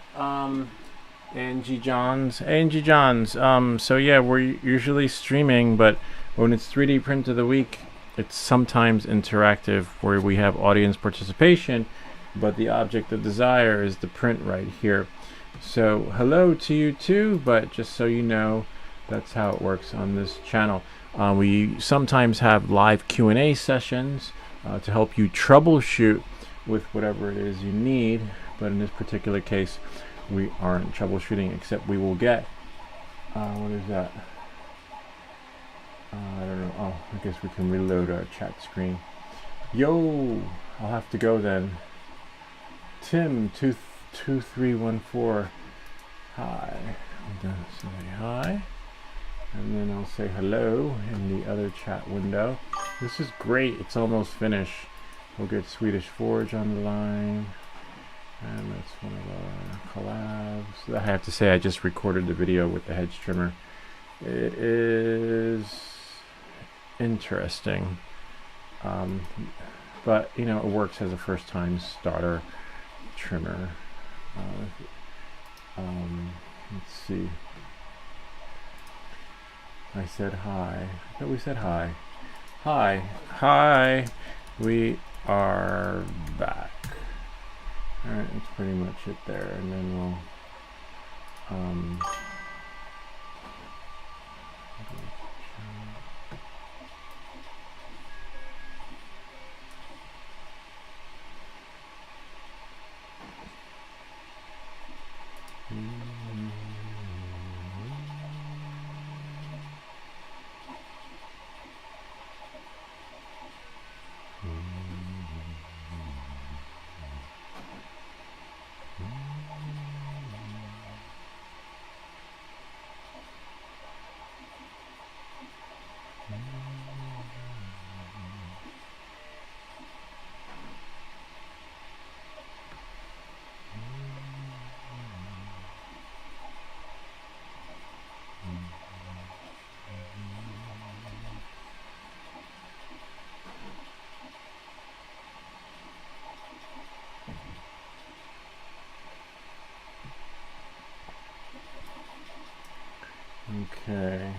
Angie Johns? Angie Johns. So yeah, we're usually streaming, but when it's 3D Print of the Week, it's sometimes interactive where we have audience participation, but the object of desire is the print right here. So hello to you too, but just so you know, that's how it works on this channel. We sometimes have live Q&A sessions to help you troubleshoot with whatever it is you need, but in this particular case we aren't troubleshooting, except we will get what is that? I don't know. Oh, I guess we can reload our chat screen. Yo, I'll have to go then. Tim 2314. Hi. I'm gonna say hi, and then I'll say hello in the other chat window. This is great. It's almost finished. We'll get Swedish Forge on the line, and that's one of our collabs. I have to say, I just recorded the video with the hedge trimmer. It is interesting, but you know, it works as a first-time starter trimmer. Let's see. I said hi. I thought we said hi. Hi. Hi. We are back. Alright, that's pretty much it there. And then we'll okay.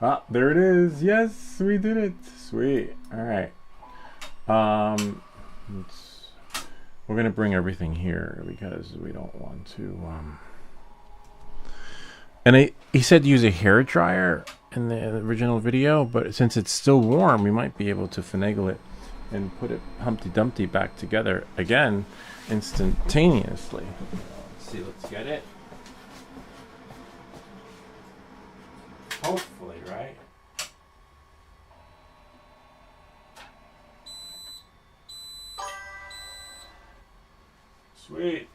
Ah, there it is. Yes, we did it. Sweet. All right. We're gonna bring everything here because we don't want to. And he said use a hair dryer in the original video, but since it's still warm, we might be able to finagle it and put it Humpty Dumpty back together again instantaneously. Let's see. Let's get it. Hopefully, right? Sweet.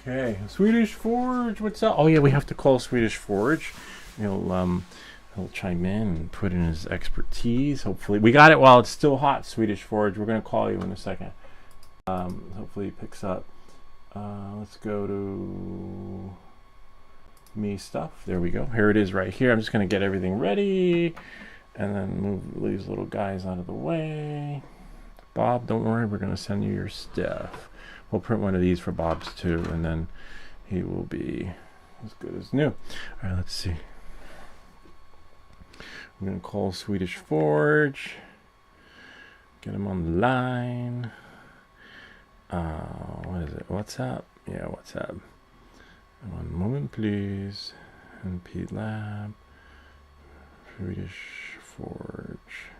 Okay, Swedish Forge, what's up? Oh yeah, we have to call Swedish Forge. He'll chime in and put in his expertise. Hopefully, we got it while it's still hot. Swedish Forge, we're gonna call you in a second. Hopefully, he picks up. Let's go to me stuff. There we go. Here it is right here. I'm just going to get everything ready and then move these little guys out of the way. Bob, don't worry, we're going to send you your stuff. We'll print one of these for Bob's too, and then he will be as good as new. All right, let's see. I'm going to call Swedish Forge, get him on the line. What is it? What's up? Yeah, what's up? One moment, please. NP Lab, Swedish Forge.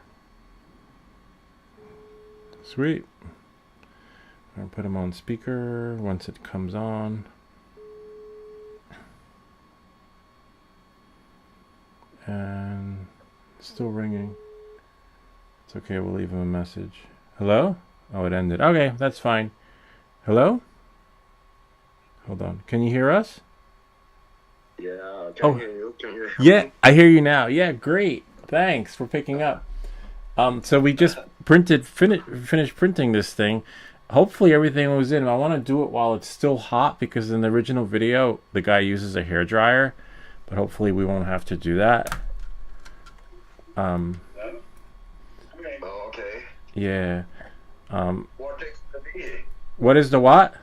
Sweet. I'm gonna put him on speaker once it comes on. And it's still ringing. It's okay, we'll leave him a message. Hello? Oh, it ended. Okay, that's fine. Hello? Hold on. Can you hear us?
Yeah, can hear you. Can you hear
yeah,
me?
I hear you now. Yeah, great. Thanks for picking up. So we just finished printing this thing. Hopefully everything was in. I want to do it while it's still hot because in the original video, the guy uses a hair dryer, but hopefully we won't have to do that.
Oh, okay.
Yeah.
What they gonna be?
What is the what?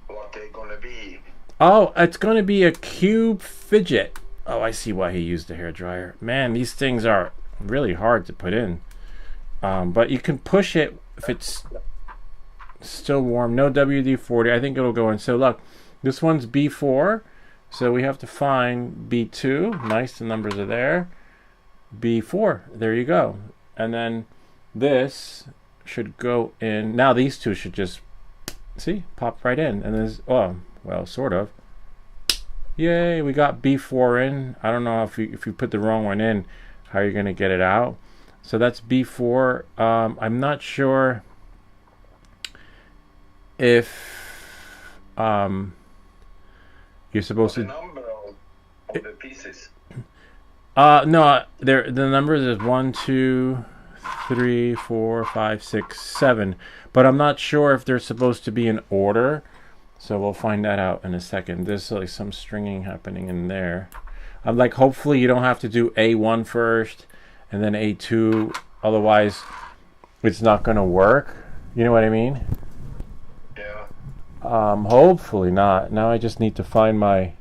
What they gonna be?
Oh, it's going to be a cube fidget. Oh, I see why he used the hairdryer. Man, these things are really hard to put in. But you can push it if it's still warm. No WD-40. I think it'll go in. So look, this one's B4. So we have to find B2. Nice, the numbers are there. B4. There you go. And then this should go in. Now these two should just, see, pop right in. And there's, oh, well, sort of. Yay, we got B4 in. I don't know if you put the wrong one in, how you're going to get it out. So that's B4. I'm not sure if you're supposed
The
to.
number of the pieces.
No, the numbers is 1, 2, 3, 4, 5, 6, 7. But I'm not sure if they're supposed to be in order. So we'll find that out in a second. There's like some stringing happening in there. I'm like, hopefully you don't have to do A1 first and then A2. Otherwise, it's not going to work. You know what I mean?
Yeah.
Hopefully not. Now I just need to find my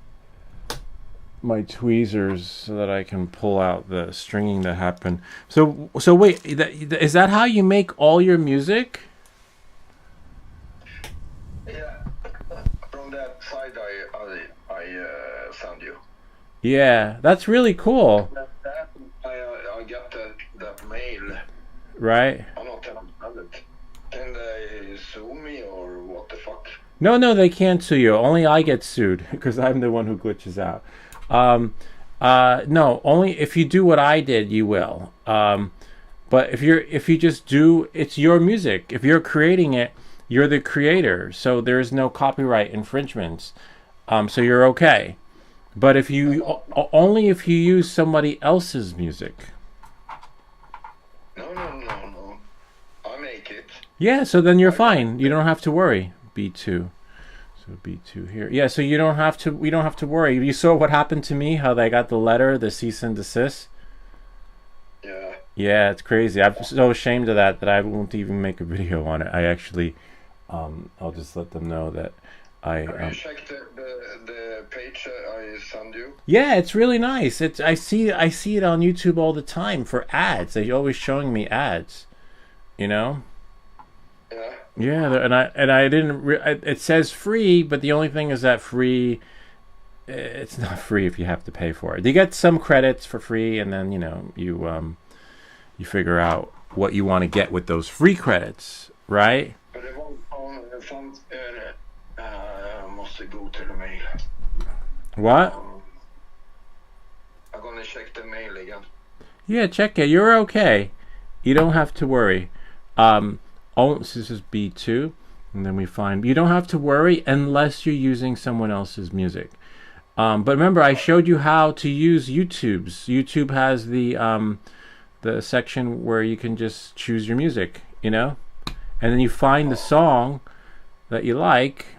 tweezers so that I can pull out the stringing that happened. So wait, is that how you make all your music?
Yeah. From that side, I found you.
Yeah, that's really cool.
I got that mail.
Right?
I'm not understand it. Can they sue me or what the fuck?
No, they can't sue you. Only I get sued because I'm the one who glitches out. No, only if you do what I did, you will. But if you just do, it's your music. If you're creating it, you're the creator. So there's no copyright infringements. So you're okay. But if you only if you use somebody else's music.
No. I make it.
Yeah, so then you're fine. You don't have to worry. B2. So B2 here. Yeah, so you don't have to. We don't have to worry. You saw what happened to me. How they got the letter, the cease and desist.
Yeah.
Yeah, it's crazy. I'm so ashamed of that I won't even make a video on it. I actually, I'll just let them know that I.
Have you checked the page I sent you?
Yeah, it's really nice. I see it on YouTube all the time for ads. They're always showing me ads. You know.
Yeah.
Yeah, and I didn't. It says free, but the only thing is that free. It's not free if you have to pay for it. You get some credits for free, and then you figure out what you want to get with those free credits, right?
But det var sånt måste gå till the mail.
What?
I'm gonna check the mail again.
Yeah, check it. You're okay. You don't have to worry. Oh, so this is B2, and then we find you don't have to worry unless you're using someone else's music. But remember, I showed you how to use YouTube's. YouTube has the section where you can just choose your music, and then you find the song that you like,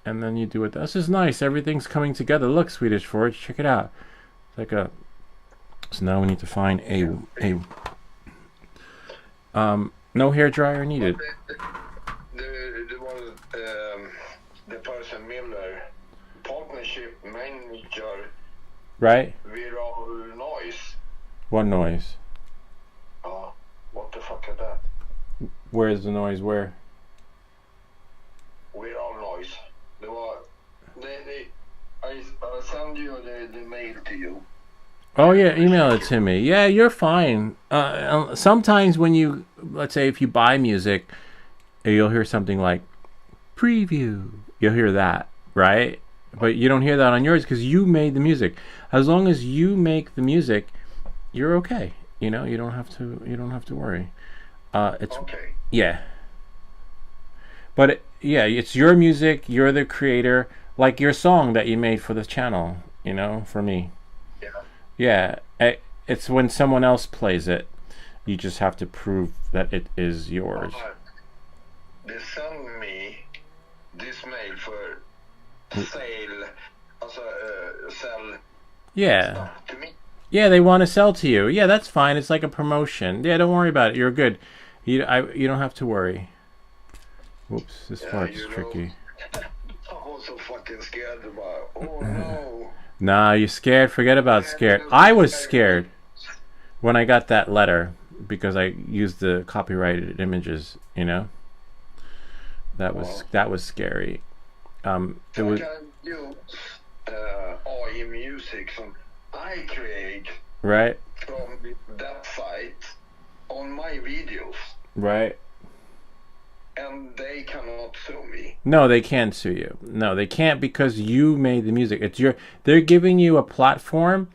and then you do it. This is nice. Everything's coming together. Look, Swedish Forge, check it out. It's like a. So now we need to find no hair dryer needed.
The one, the person Miller, partnership manager.
Right.
Viral noise.
What noise?
Oh, what the fuck is that?
Where's the noise? Where?
Viral noise. I send you the mail to you.
Oh yeah, email it to me. Yeah, you're fine. Sometimes when you, let's say, if you buy music, you'll hear something like preview. You'll hear that, right? But you don't hear that on yours because you made the music. As long as you make the music, you're okay. You don't have to worry. It's
Okay.
yeah. But it's your music. You're the creator. Like your song that you made for the channel. For me.
Yeah.
Yeah, it's when someone else plays it, you just have to prove that it is yours.
They send me this mail for sale, sell
Yeah.
stuff to me.
Yeah, they want to sell to you. Yeah, that's fine. It's like a promotion. Yeah, don't worry about it. You're good. You don't have to worry. Whoops, this
Yeah,
part's
you know.
tricky.
I was so fucking scared about. Oh no.
Nah, you scared? Forget about scared. I was scared when I got that letter because I used the copyrighted images. You know, that was scary. It was
I can use AI music from I create
right,
from that site on my videos,
right.
and they cannot sue me.
No, they can't sue you. No, they can't because you made the music. They're giving you a platform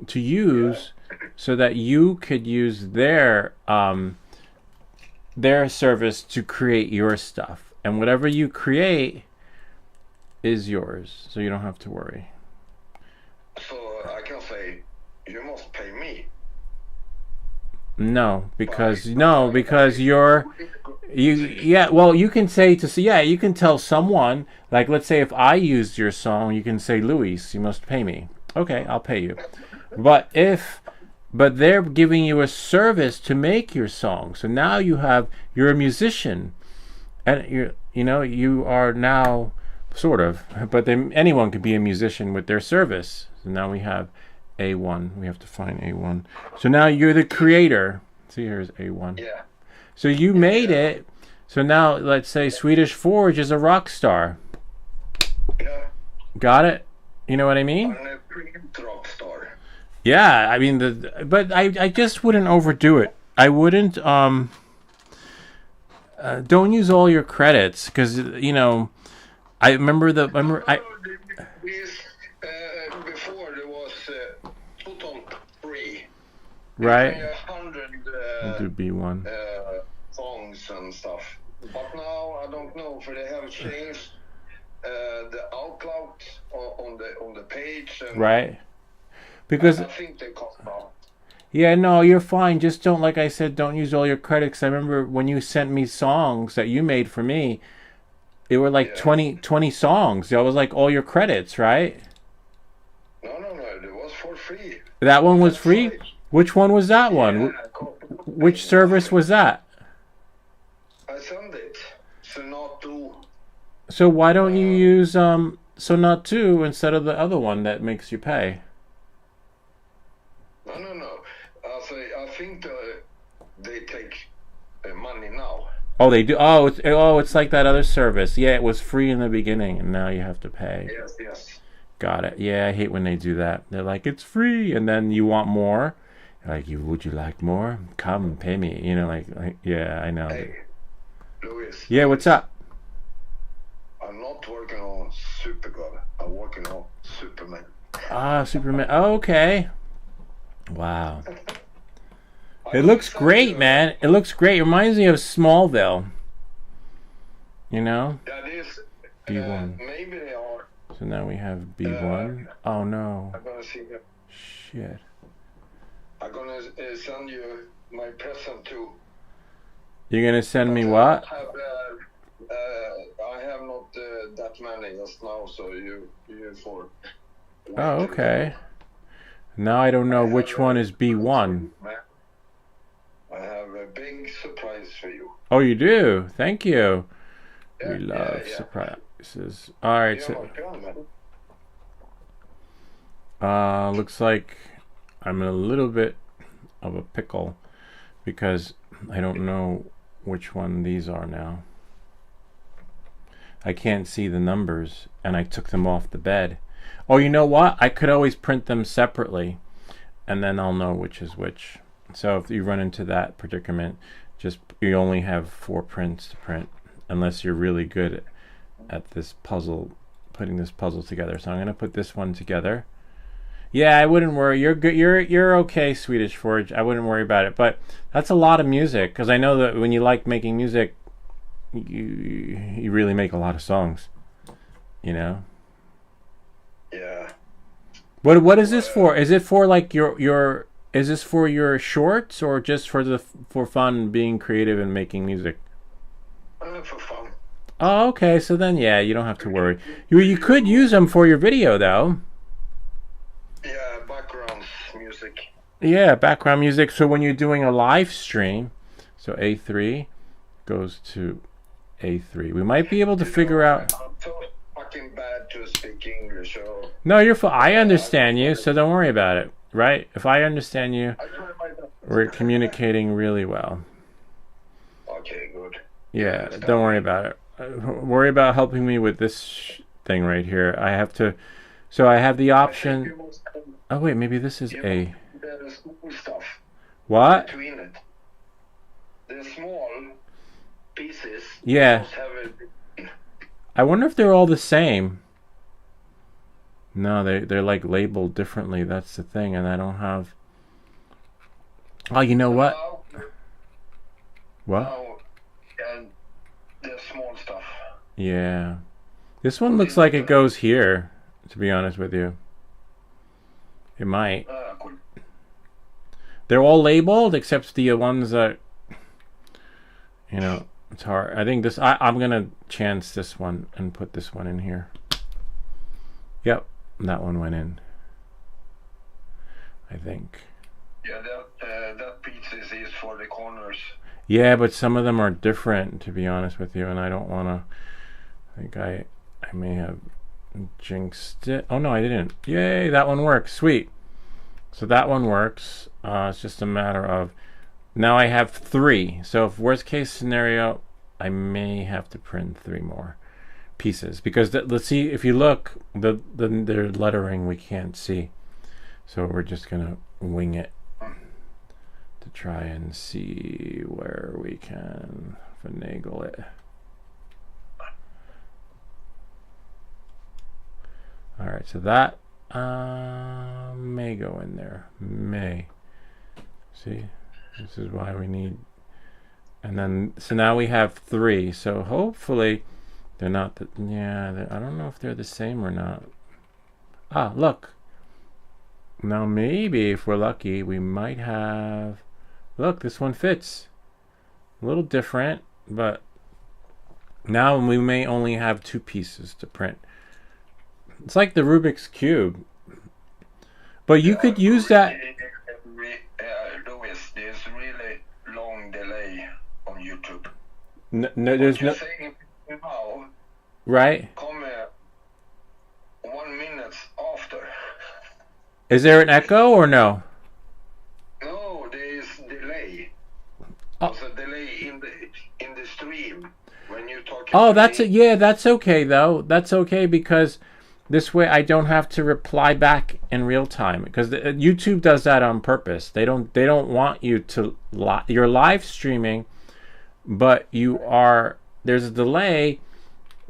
to use so that you could use their service to create your stuff. And whatever you create is yours. So you don't have to worry.
So I can say, you must pay me.
No, because you you can say you can tell someone, like, let's say if I used your song, you can say, Luis, you must pay me. Okay, I'll pay you. But they're giving you a service to make your song. So now you're a musician, and you are now sort of, but then anyone could be a musician with their service. So now we have A1. We have to find A1. So now you're the creator. See, here's A1.
Yeah.
So you made it. So now let's say Swedish Forge is a rock star.
Yeah.
Got it? You know what I mean?
I'm a print rock star.
Yeah, I mean but I just wouldn't overdo it. I wouldn't don't use all your credits because I remember
This, before there was total free.
right.
100
We'll do B1.
songs and stuff. But now I don't know if they have changed the outlook on the page. And
Right. Because
I think they cost now.
yeah, no, you're fine. Just don't, like I said, don't use all your credits. I remember when you sent me songs that you made for me, it were like 20 songs. That was like all your credits, right?
No, it was for free.
That one was free? Which one was that one?
Yeah,
Which service was that?
I sent it. So not to.
So why don't you use Sonat 2 instead of the other one that makes you pay?
No. I think they take money now.
Oh, they do. It's like that other service. Yeah, it was free in the beginning, and now you have to pay.
Yes.
Got it. Yeah, I hate when they do that. They're like, it's free, and then you want more. Like, would you like more? Come, pay me. Yeah, I know.
Hey, Louis.
Yeah, what's up?
I'm not working on Supergirl. I'm working on Superman.
Superman. Oh, okay. Wow. It looks great, man. It looks great. It reminds me of Smallville.
That is.
B1.
Maybe they are.
So now we have B1. Oh, no.
I'm gonna see them.
Shit.
I'm gonna send you my present too.
You're going to send me what?
I have not that many just now, so you for.
Oh, okay. Now I don't know which one is B1.
I have a big surprise for you.
Oh, you do? Thank you.
Yeah,
We love
yeah.
surprises. All right.
Yeah,
So, looks like I'm in a little bit of a pickle because I don't know which one these are now. I can't see the numbers, and I took them off the bed. Oh, you know what? I could always print them separately, and then I'll know which is which. So if you run into that predicament, you only have 4 prints to print, unless you're really good at this puzzle, putting this puzzle together. So I'm going to put this one together. Yeah, I wouldn't worry. You're good. You're okay, Swedish Forge. I wouldn't worry about it. But that's a lot of music, because I know that when you like making music, you really make a lot of songs.
Yeah.
What is this for? Is it for like your is this for your shorts or just for fun, being creative and making music?
For fun.
Oh, okay. So then, yeah, you don't have to worry. You could use them for your video, though.
Yeah, background music.
Yeah, background music. So when you're doing a live stream, So A3 goes to A3. We might be able to figure out.
I'm so fucking bad to speak English. So
No, you're fine. I understand you, so don't worry about it. Right? If I understand you,
I try my best.
we're communicating really well.
Okay, good.
Yeah, don't worry about it. Worry about helping me with this thing right here. I have to. So I have the option.
You must have
Oh wait, maybe this is A.
the small stuff
What?
between it. The small pieces.
Yeah.
Must have a,
I wonder if they're all the same. No, they're like labeled differently. That's the thing, and I don't have. Oh, you know what? What?
Now, and the small stuff.
Yeah. This one looks like it goes here, to be honest with you. It might.
Cool.
They're all labeled except the ones that, you know, it's hard. I think this, I'm going to chance this one and put this one in here. Yep, that one went in. I think.
Yeah, that piece is for the corners.
Yeah, but some of them are different, to be honest with you, and I don't want to. I think I may have jinxed it. Oh no, I didn't. Yay, that one works. Sweet. So that one works. It's just a matter of now I have 3. So if worst case scenario, I may have to print 3 more pieces because let's see if you look the lettering we can't see. So we're just gonna wing it to try and see where we can finagle it. All right, so that may go in there. May. See, this is why we need. And then, so now we have 3. So hopefully, they're not. Yeah, I don't know if they're the same or not. Ah, look. Now maybe if we're lucky, we might have. Look, this one fits. A little different, but now we may only have 2 pieces to print. It's like the Rubik's Cube. But you could use that.
Louis, there's really long delay on YouTube.
No, there's no.
Saying now,
Right?
come 1 minute after.
Is there an echo or no?
No, there is delay.
Oh.
There's a delay in the stream when you talk.
Oh, that's it. Yeah, that's okay though. That's okay because this way I don't have to reply back in real time because YouTube does that on purpose. They don't want you to you're live streaming, but there's a delay,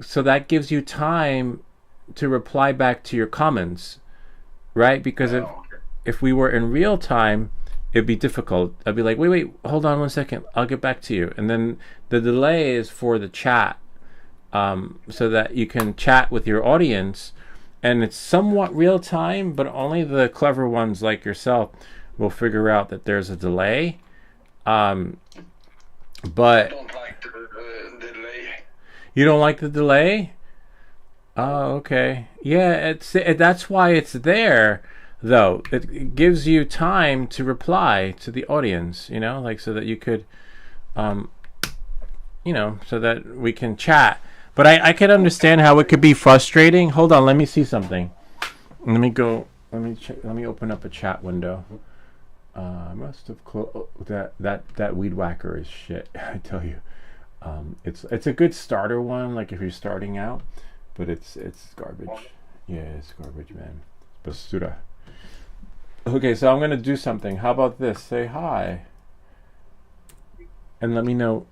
so that gives you time to reply back to your comments, right? Because if we were in real time, it'd be difficult. I'd be like, wait, hold on 1 second, I'll get back to you. And then the delay is for the chat, so that you can chat with your audience. And it's somewhat real time, but only the clever ones like yourself will figure out that there's a delay. But
I don't like the delay.
You don't like the delay? Oh, okay. Yeah, that's why it's there, though. It gives you time to reply to the audience, like so that you could, so that we can chat. But I could understand how it could be frustrating. Hold on, let me see something. Let me check. Let me open up a chat window. I must have closed that weed whacker is shit. I tell you, it's a good starter one, like if you're starting out, but it's garbage. Yeah, it's garbage, man. Basura. Okay, so I'm gonna do something. How about this? Say hi, and let me know.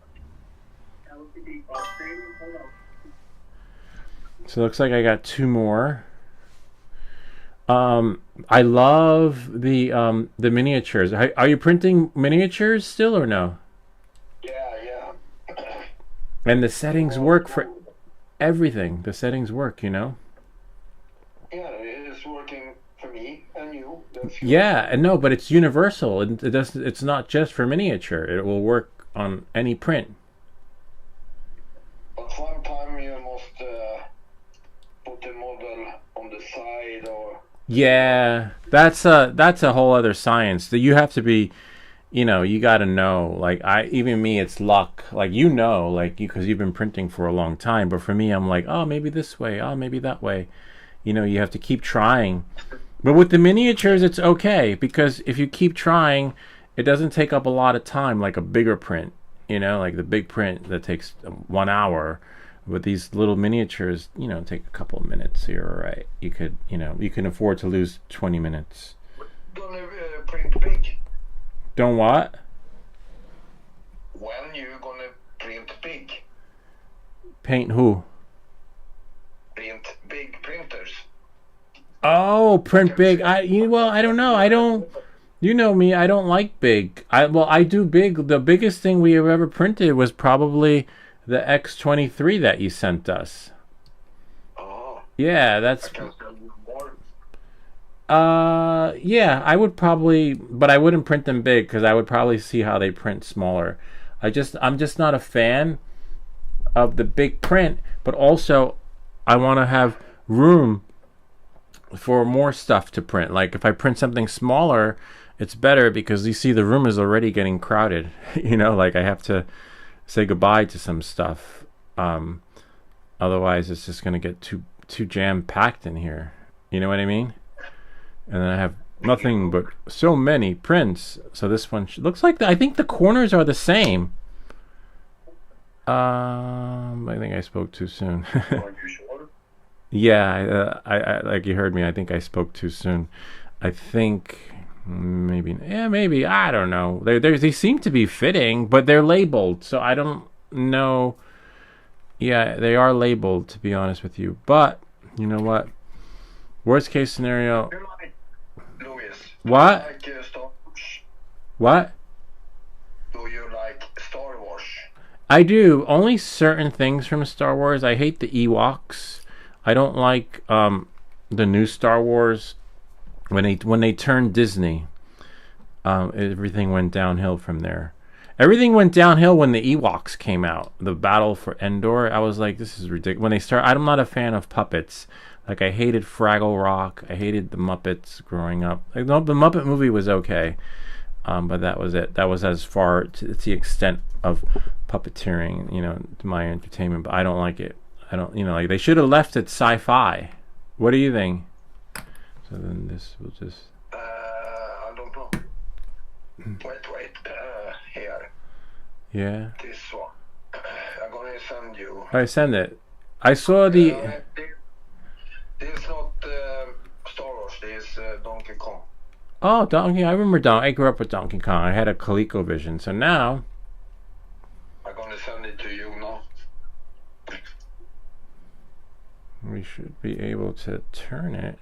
So it looks like I got 2 more. I love the miniatures. Are you printing miniatures still or no?
Yeah.
And the settings work for everything. The settings work,
Yeah, it's working for me and you. That's good.
Yeah, and no, but it's universal. It doesn't. It's not just for miniature. It will work on any print.
But sometime you must put the model on the side or.
Yeah, that's a whole other science. That you have to be you know, you got to know. Like even me, it's luck. Like you know, like you because you've been printing for a long time. But for me, I'm like, oh, maybe this way. Oh, maybe that way. You know, you have to keep trying. But with the miniatures, it's okay because if you keep trying, it doesn't take up a lot of time like a bigger print. You know, like the big print that takes 1 hour. With these little miniatures, you know, take a couple of minutes. So you're all right. You could, you know, you can afford to lose 20 minutes.
Gonna print big.
Don't what?
When you gonna print big?
Paint who?
Print big printers.
Oh, print big. Well, I don't know. I don't. You know me. I don't like big. I do big. The biggest thing we have ever printed was probably the X23 that you sent us.
Oh.
Yeah, that's.
I can sell you more.
Yeah, I would probably, but I wouldn't print them big because I would probably see how they print smaller. I'm just not a fan of the big print, but also I want to have room for more stuff to print. Like if I print something smaller, it's better because you see the room is already getting crowded. You know, like I have to say goodbye to some stuff. Otherwise, it's just going to get too jam packed in here. You know what I mean? And then I have nothing but so many prints. So this one looks like I think the corners are the same. I think I spoke too soon.
Are you sure?
Yeah, I like you heard me. I think I spoke too soon. I think maybe, yeah, maybe. I don't know. They seem to be fitting, but they're labeled, so I don't know. Yeah, they are labeled, to be honest with you. But you know what? Worst case scenario.
You like Louis?
What?
Do you like Star Wars?
What?
Do you like Star Wars?
I do. Only certain things from Star Wars. I hate the Ewoks. I don't like the new Star Wars. When they turned Disney, everything went downhill from there. Everything went downhill when the Ewoks came out. The Battle for Endor. I was like, this is ridiculous. When they start, I'm not a fan of puppets. Like I hated Fraggle Rock. I hated the Muppets growing up. Like, the Muppet movie was okay, but that was it. That was as far to the extent of puppeteering, you know, to my entertainment. But I don't like it. I don't, you know, like they should have left it sci-fi. What do you think? So then this will just.
I don't know. Wait. Here.
Yeah.
This one. I'm gonna send you.
I send it. I saw the.
This is not Star Wars. This is Donkey Kong.
Oh, Donkey! I remember Donkey. I grew up with Donkey Kong. I had a ColecoVision, so now.
I'm gonna send it to you now.
We should be able to turn it.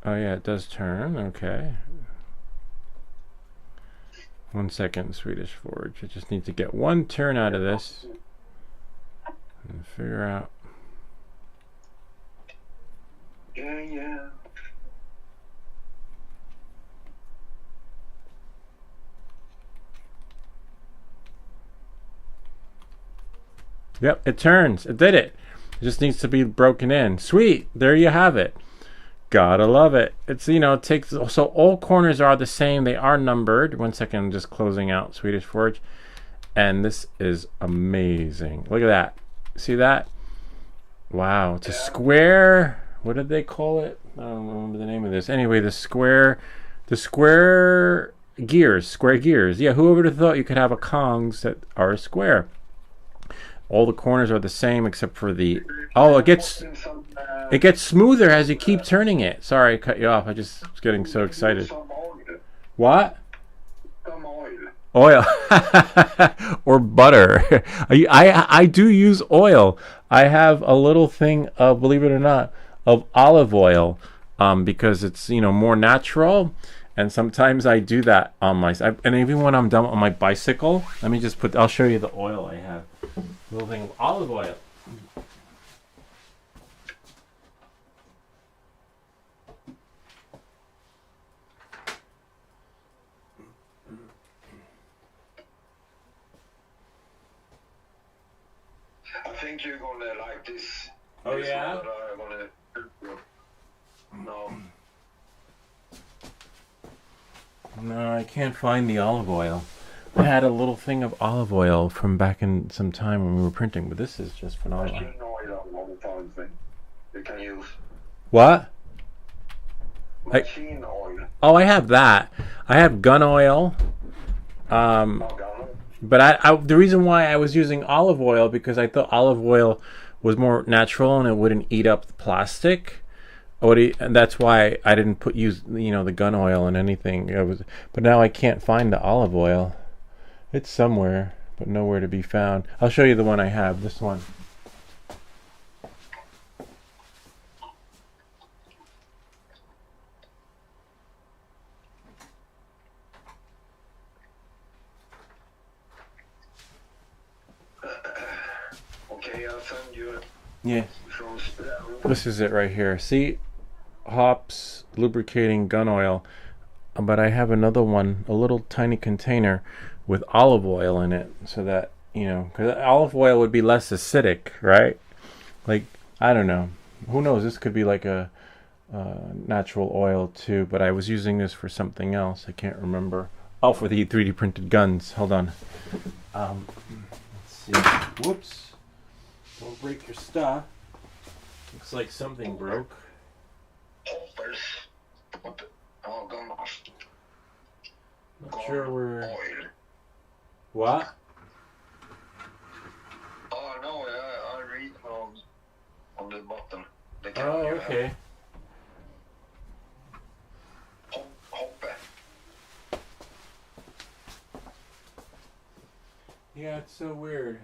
Oh yeah, it does turn. Okay. 1 second, Swedish Forge. I just need to get one turn out of this and figure out.
Yeah.
Yep, it turns. It did it. It just needs to be broken in. Sweet. There you have it. Gotta love it. It's, you know, it takes, so all corners are the same. They are numbered. 1 second, I'm just closing out Swedish Forge. And this is amazing. Look at that. See that? Wow. It's a square. What did they call it? I don't remember the name of this. Anyway, the square gears. Square gears. Yeah, who would have thought you could have a Kongs that are a square? All the corners are the same except for the. Oh, it gets smoother as you keep turning it. Sorry, I cut you off. I just was getting so excited. What?
Some oil.
Oil or butter. I do use oil. I have a little thing of, believe it or not, of olive oil because it's, you know, more natural. And sometimes I do that on and even when I'm done on my bicycle, let me just I'll show you the oil I have. A little thing of olive oil.
I think you're gonna like this.
Oh,
This
yeah?
one that I'm gonna. No.
No, I can't find the olive oil. I had a little thing of olive oil from back in some time when we were printing, but this is just phenomenal.
Machine oil all the time thing you can use.
What?
Machine oil.
Oh, I have that. I have gun oil. But I the reason why I was using olive oil because I thought olive oil was more natural and it wouldn't eat up the plastic. And that's why I didn't use the gun oil in anything. But now I can't find the olive oil. It's somewhere, but nowhere to be found. I'll show you the one I have. This one.
Okay, I'll send you.
Yeah. This is it right here. See, hops, lubricating, gun oil. But I have another one, a little tiny container with olive oil in it, so that because olive oil would be less acidic, right? Like, I don't know. Who knows? This could be like a natural oil too. But I was using this for something else. I can't remember. Oh, for the 3D printed guns. Hold on. Let's see. Whoops. Don't break your stuff. Looks like something broke.
Hoppers. Oh, gun
Not sure where.
oil.
What?
Oh no, I read on the bottom. The can
Oh,
you
okay.
have hopper.
Yeah, it's so weird.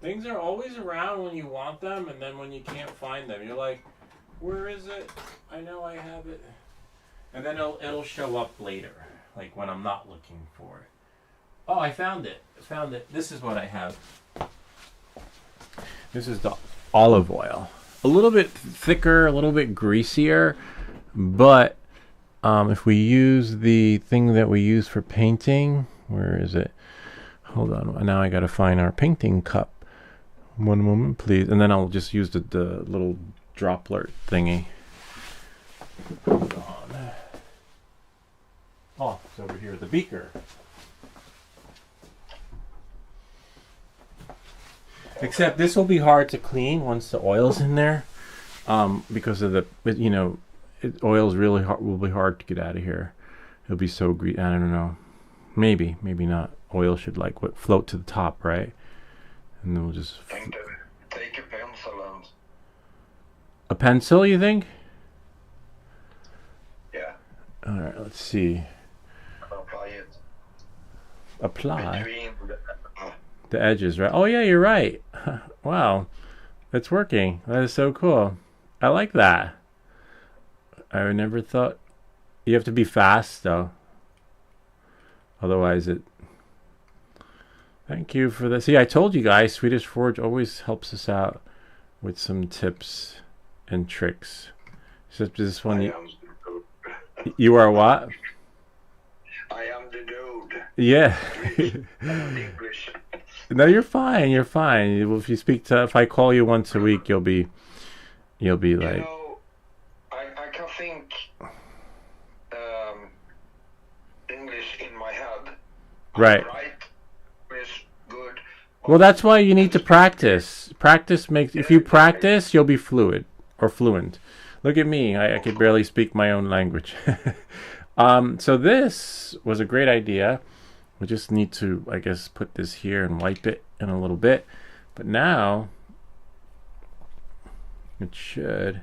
Things are always around when you want them, and then when you can't find them, you're like, where is it? I know I have it. And then it'll show up later, like when I'm not looking for it. Oh, I found it. This is what I have. This is the olive oil. A little bit thicker, a little bit greasier, but if we use the thing that we use for painting, where is it? Hold on. Now I got to find our painting cup. One moment, please. And then I'll just use the little droplet thingy. Hold on. Oh, it's over here. The beaker. Except this will be hard to clean once the oil's in there, because of oil's really hard. Will be hard to get out of here. It'll be so greasy. I don't know. Maybe not. Oil should float to the top, right? And then we'll just
Take a pencil and
a pencil. You think?
yeah,
All right. Let's see.
apply it
Apply
between
the edges, right? Oh yeah, you're right. Wow, it's working. That is so cool. I like that. I never thought. You have to be fast though. Otherwise it. Thank you for this. See, I told you guys, Swedish Forge always helps us out with some tips and tricks. Except this one, you are what?
I am the dude.
Yeah.
English.
No, you're fine. You're fine. If I call you once a week, you'll be like.
I can think English in my head.
Right.
Is good.
Well, that's why you need to practice. If you practice, you'll be fluid or fluent. Look at me. I could barely speak my own language. So this was a great idea. We just need to, I guess, put this here and wipe it in a little bit. But now it should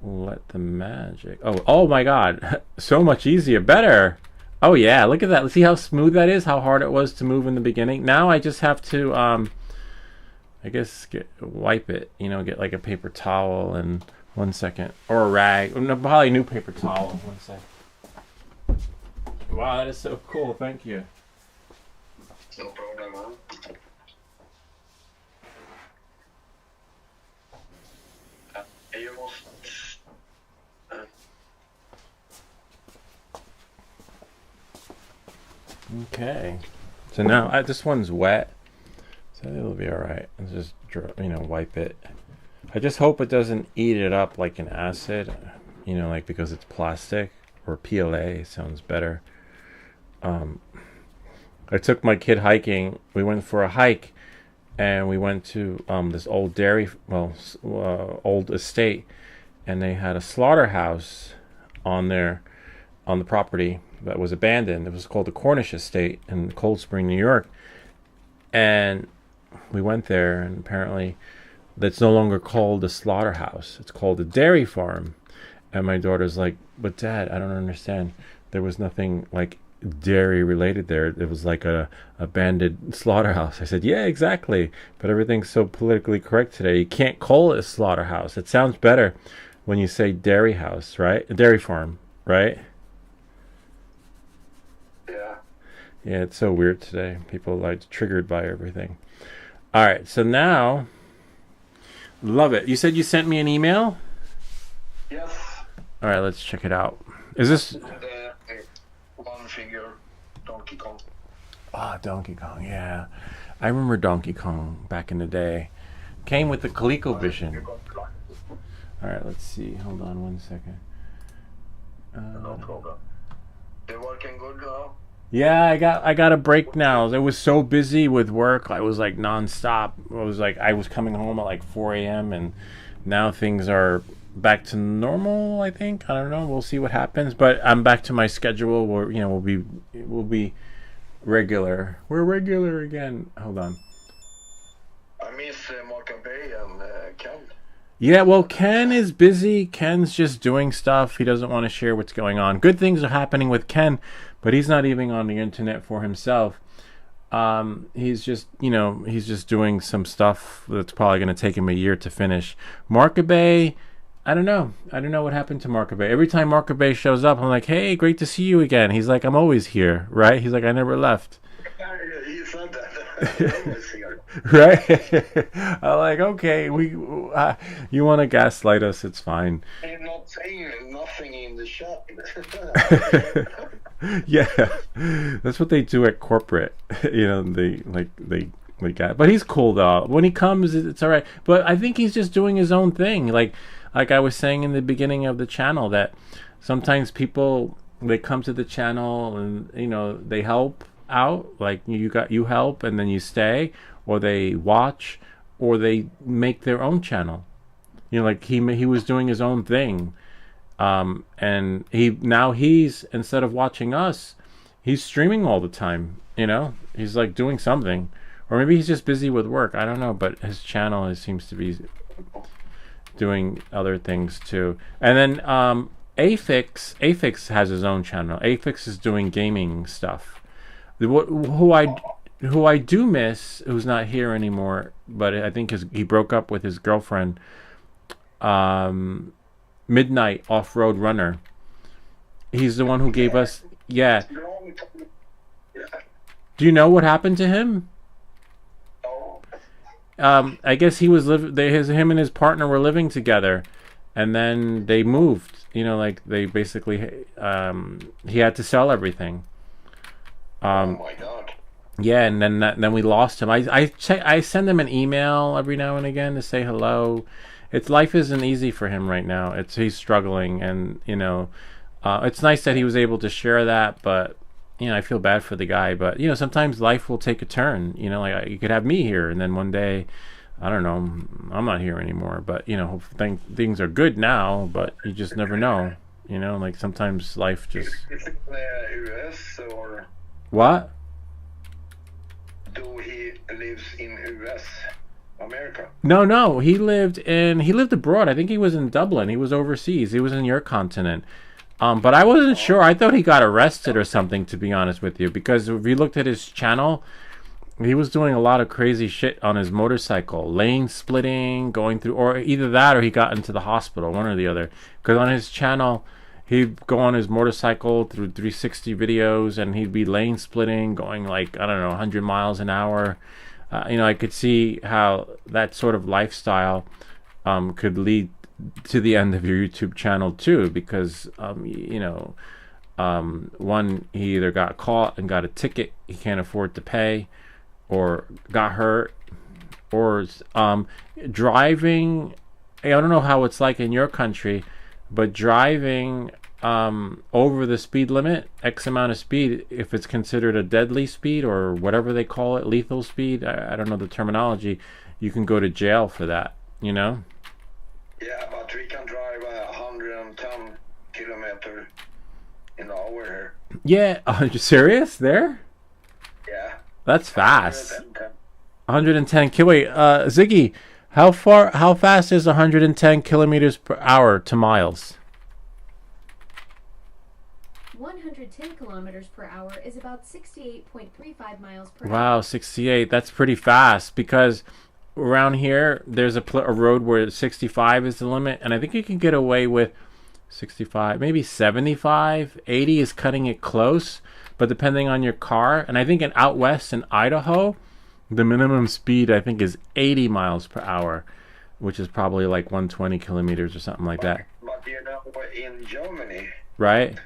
let the magic. Oh my God. So much easier. Better. Oh yeah, look at that. See how smooth that is? How hard it was to move in the beginning. Now I just have to, I guess, wipe it. Get like a paper towel and 1 second. Or a rag. No, probably a new paper towel. 1 second. Wow, that is so cool. Thank you.
No problem, man. You must.
Okay. So now this one's wet, so it'll be all right. Let's just wipe it. I just hope it doesn't eat it up like an acid, like because it's plastic or PLA sounds better. I took my kid hiking. We went for a hike, and we went to this old old estate, and they had a slaughterhouse on the property that was abandoned. It was called the Cornish Estate in Cold Spring, New York. And we went there, and apparently that's no longer called a slaughterhouse. It's called a dairy farm. And my daughter's like, but Dad, I don't understand. There was nothing like dairy related there. It was like a abandoned slaughterhouse. I said, yeah, exactly. But everything's so politically correct today. You can't call it a slaughterhouse. It sounds better when you say dairy house, right? A dairy farm, right?
Yeah.
Yeah, it's so weird today. People are like triggered by everything. All right, so now, love it. You said you sent me an email?
Yes.
All right, let's check it out. Is this...
The one figure, Donkey Kong.
Ah, Donkey Kong, yeah. I remember Donkey Kong back in the day. Came with the ColecoVision. All right, let's see. Hold on one second.
No problem. They're working good now?
Yeah, I got a break now. I was so busy with work. I was like nonstop. I was coming home at like 4 a.m. and now things are back to normal, I think. I don't know. We'll see what happens. But I'm back to my schedule where, we'll be regular. We're regular again. Hold on.
I miss Mark and Bay and Ken.
Yeah, well, Ken is busy. Ken's just doing stuff. He doesn't want to share what's going on. Good things are happening with Ken, but he's not even on the internet for himself. He's just doing some stuff that's probably going to take him a year to finish. Markaby, I don't know. I don't know what happened to Markaby. Every time Markaby shows up, I'm like, hey, great to see you again. He's like, I'm always here, right? He's like, I never left.
He said that.
Right? I'm like, okay, you want to gaslight us? It's fine.
He's not saying nothing in the shop.
Yeah, that's what they do at corporate. They got. But he's cool though. When he comes, it's all right. But I think he's just doing his own thing. Like I was saying in the beginning of the channel, that sometimes people, they come to the channel and they help out. Like you help and then you stay, or they watch, or they make their own channel. Like he was doing his own thing. And he's instead of watching us, he's streaming all the time. He's like doing something, or maybe he's just busy with work. I don't know, but his channel seems to be doing other things too. And then Afix has his own channel. Afix is doing gaming stuff. Who I do miss, who's not here anymore, but I think he broke up with his girlfriend. Midnight Off-Road Runner. He's the one who gave us... Yeah. Do you know what happened to him? I guess he was him and his partner were living together, and then they moved. They basically he had to sell everything.
Oh my God.
Yeah, and then we lost him. I send him an email every now and again to say hello. Life isn't easy for him right now. He's struggling, and it's nice that he was able to share that. But I feel bad for the guy. But sometimes life will take a turn. Like you could have me here, and then one day, I don't know, I'm not here anymore. But things are good now. But you just never know. Like sometimes life just.
Is it US or
what?
Do he lives in US? America?
No. He lived abroad. I think he was in Dublin. He was overseas. He was in your continent. But I wasn't sure. I thought he got arrested or something, to be honest with you, because if you looked at his channel, he was doing a lot of crazy shit on his motorcycle, lane splitting, going through, or either that or he got into the hospital, one or the other. Because on his channel, he'd go on his motorcycle through 360 videos, and he'd be lane splitting, going like, I don't know, 100 miles an hour. I could see how that sort of lifestyle could lead to the end of your YouTube channel too, because one, he either got caught and got a ticket he can't afford to pay, or got hurt, or driving. I don't know how it's like in your country, but driving over the speed limit, X amount of speed, if it's considered a deadly speed or whatever they call it, lethal speed, I don't know the terminology, you can go to jail for that, you know?
Yeah, but we can drive 110 kilometer an hour here.
Yeah, are you serious there?
Yeah.
That's fast.
110.
110 wait, Ziggy, how fast is 110 kilometers per hour to miles?
110 kilometers per hour is about 68.35 miles per hour.
Wow, 68. That's pretty fast because around here there's a road where 65 is the limit, and I think you can get away with 65, maybe 75. 80 is cutting it close, but depending on your car. And I think out west in Idaho, the minimum speed I think is 80 miles per hour, which is probably like 120 kilometers or something like that.
But you know, in Germany,
Right?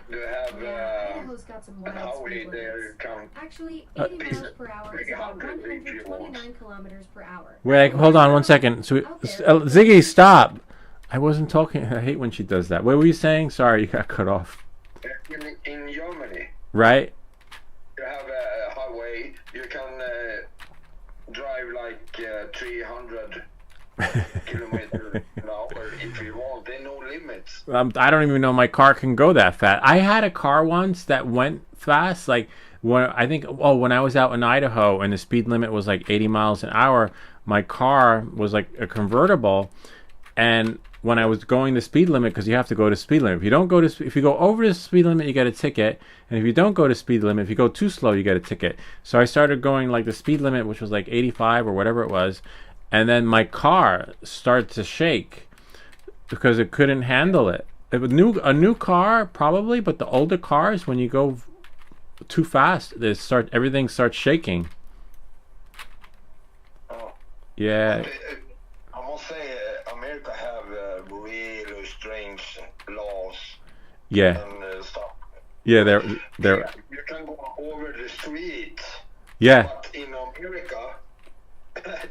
they have
Idaho's got some
an
wild
hourly
speed
there
limits.
can.
Actually, 80 miles per hour is about 129 kilometers per hour.
Wait, hold on one second. So, Ziggy, stop. I wasn't talking. I hate when she does that. What were you saying? Sorry, you got cut off.
In Germany,
Right?
you have a highway. You can drive like 300 kilometers an hour if you want. There are no limits.
I don't even know my car can go that fast. I had a car once that went fast. Like when I was out in Idaho and the speed limit was like 80 miles an hour, my car was like a convertible, and when I was going the speed limit, because you have to go to speed limit. If you go over the speed limit, you get a ticket, and if you don't go to speed limit, if you go too slow, you get a ticket. So I started going like the speed limit, which was like 85 or whatever it was, and then my car started to shake because it couldn't handle it. A new car probably, but the older cars, when you go too fast, everything starts shaking.
Oh.
Yeah.
I must say, America have really strange laws
Yeah.
and stuff.
Yeah, they're
You can go over the street,
yeah.
but in America,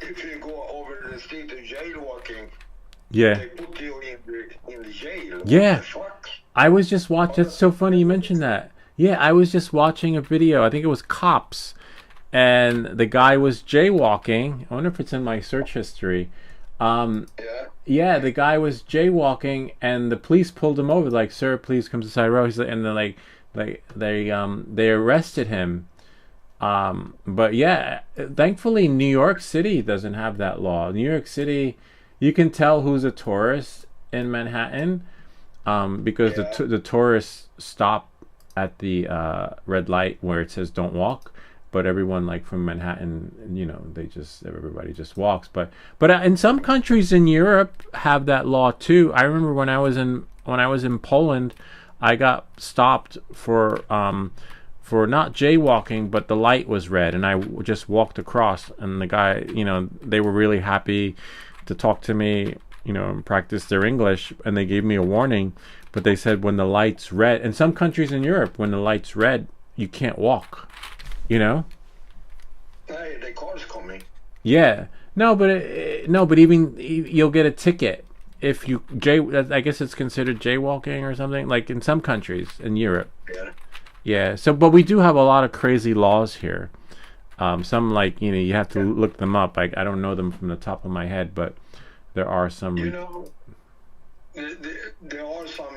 if you go over the street of jaywalking,
Yeah.
they put you in the jail.
Yeah.
What the fuck?
I was just watching. That's so funny you mentioned that. Yeah, I was just watching a video. I think it was Cops, and the guy was jaywalking. I wonder if it's in my search history.
Yeah.
Yeah, the guy was jaywalking, and the police pulled him over. Like, sir, please come to the side road. He's like, and then they arrested him. But yeah, thankfully New York City doesn't have that law. New York City, you can tell who's a tourist in Manhattan, because the tourists stop at the red light where it says don't walk, but everyone like from Manhattan, everybody just walks. But in some countries in Europe have that law too. I remember when I was in Poland, I got stopped for not jaywalking, but the light was red, and I just walked across, and the guy, they were really happy to talk to me, and practice their English, and they gave me a warning, but they said when the light's red, in some countries in Europe, when the light's red, you can't walk,
Hey, the car's coming.
Yeah. No, but even you'll get a ticket if you I guess it's considered jaywalking or something, like in some countries in Europe.
Yeah.
Yeah. So, but we do have a lot of crazy laws here. Some you have to look them up. I don't know them from the top of my head, but there are some.
There are some,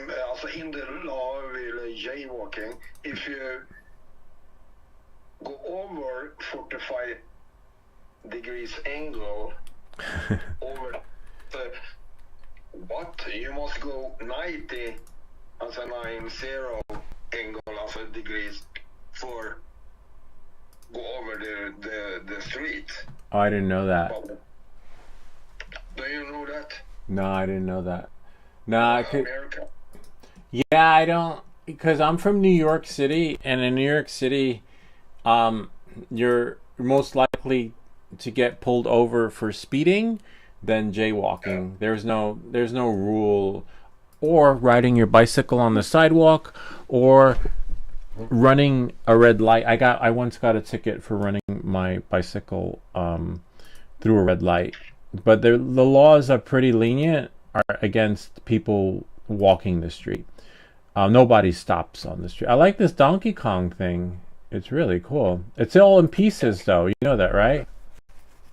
in the law with jaywalking, if you go over 45 degrees angle over the you must go 90 angle degrees for go over the street.
Oh, I didn't know that.
Do you know that?
No, I didn't know that. No, I could.
America.
Yeah, I don't, because I'm from New York City, and in New York City, you're most likely to get pulled over for speeding than jaywalking. There's no rule, or riding your bicycle on the sidewalk, or running a red light. I once got a ticket for running my bicycle through a red light, but the laws are pretty lenient against people walking the street. Nobody stops on the street. I like this Donkey Kong thing. It's really cool. It's all in pieces, though. You know that, right?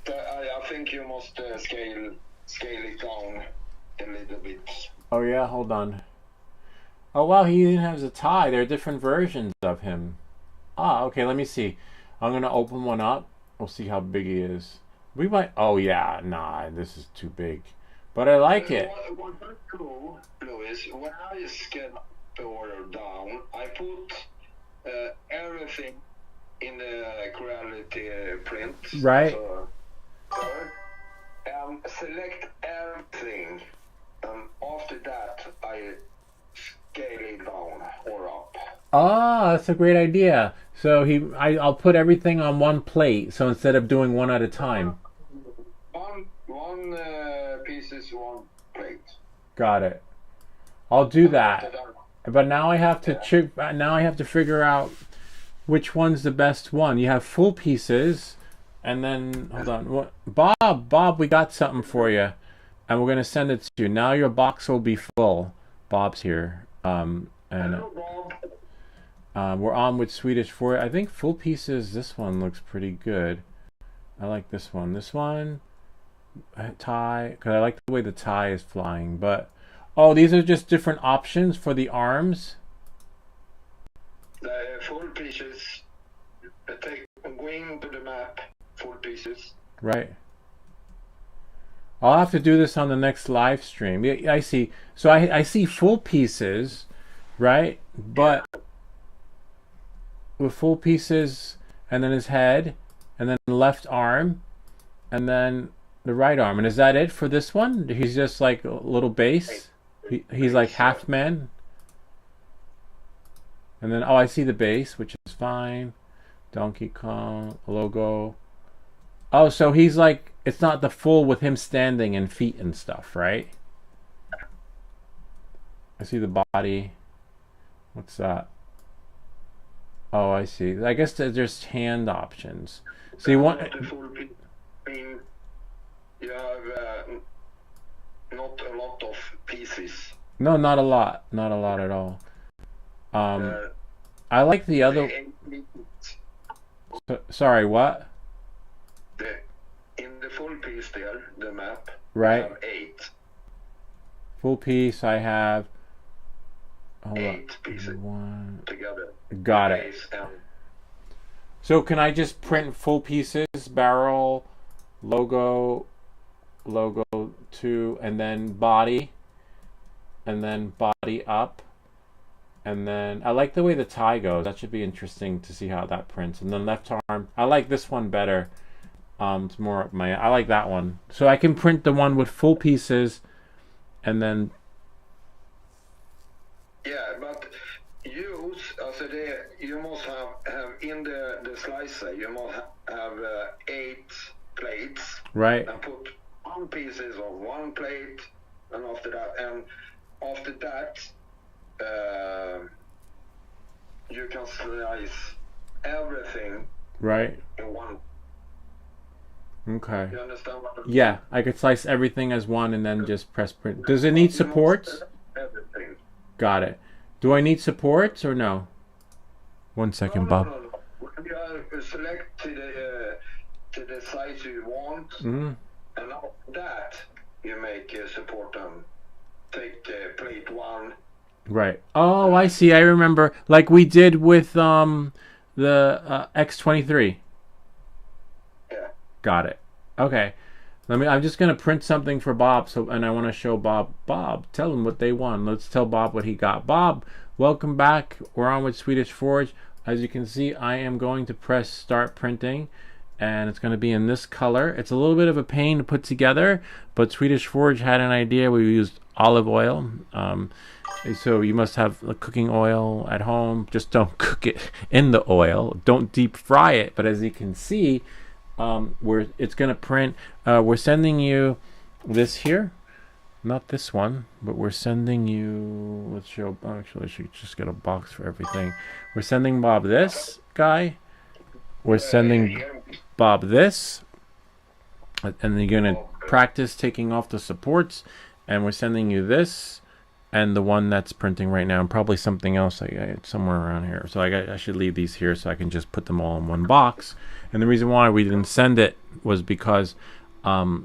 I think you must scale it down a little bit.
Oh, yeah, hold on. Oh, wow, he even has a tie. There are different versions of him. Ah, okay, let me see. I'm going to open one up. We'll see how big he is. We might... Oh, yeah, nah, this is too big. But I like it.
What I do, Louis, when I scale the order down, I put everything in the quality print.
Right.
So, select everything. After that, I scale it down or up.
Ah, that's a great idea. So I'll put everything on one plate. So instead of doing one at a time.
One piece is one plate.
Got it. I'll do that. But now I have to now I have to figure out which one's the best one. You have full pieces, and then hold on. Bob, we got something for you, and we're gonna send it to you. Now your box will be full. Bob's here. And
Hello, Bob.
we're on with Swedish for I think full pieces. This one looks pretty good. I like this one. This one tie, because I like the way the tie is flying. But oh, these are just different options for the arms.
The full pieces. Going to the map. Full pieces.
Right. I'll have to do this on the next live stream. Yeah, I see. So I see full pieces, right? But with full pieces, and then his head, and then the left arm, and then the right arm. And is that it for this one? He's just like a little base. He's like half man. And then, oh, I see the base, which is fine. Donkey Kong logo. Oh, so he's like, it's not the full with him standing and feet and stuff, right? I see the body. What's that? Oh, I see. I guess there's hand options. So you want...
The full piece. I mean, you have not a lot of pieces.
No, not a lot. Not a lot at all. I like the other... Sorry, what?
In the full piece there, the map,
Right.
you have 8.
Full piece, I have... Hold
8
on.
pieces
One.
together.
Got it.
Base and
So can I just print full pieces, barrel, logo 2, and then body up, and then I like the way the tie goes. That should be interesting to see how that prints. And then left arm, I like this one better. It's more up my. I like that one. So I can print the one with full pieces, and then
yeah, but use also you must have in the slicer you must have 8 plates.
right.
And put 1 pieces of 1 plate, and after that you can slice everything
Right.
in one.
Okay.
You understand what I'm
Yeah, I could slice everything as one and then just press print. Does it need supports?
Everything.
Got it. Do I need supports or no? 1 second, Bob.
No. When you select to the size you want,
Mhm.
and after that you make support them. Take plate 1.
Right. Oh, I see. I remember. Like we did with the X23.
Yeah.
Got it. Okay. I'm just gonna print something for Bob. And I want to show Bob. Bob, tell him what they won. Let's tell Bob what he got. Bob, welcome back. We're on with Swedish Forge. As you can see, I am going to press start printing, and it's going to be in this color. It's a little bit of a pain to put together, but Swedish Forge had an idea. We used olive oil. So you must have a cooking oil at home. Just don't cook it in the oil. Don't deep fry it. But as you can see, it's going to print. We're sending you this here. Not this one, but we're sending you... Let's show... Actually, I should just get a box for everything. We're sending Bob this guy. We're sending Bob this. And then you're going to practice taking off the supports. And we're sending you this. and the one that's printing right now, and probably something else somewhere around here. So I should leave these here so I can just put them all in one box. And the reason why we didn't send it was because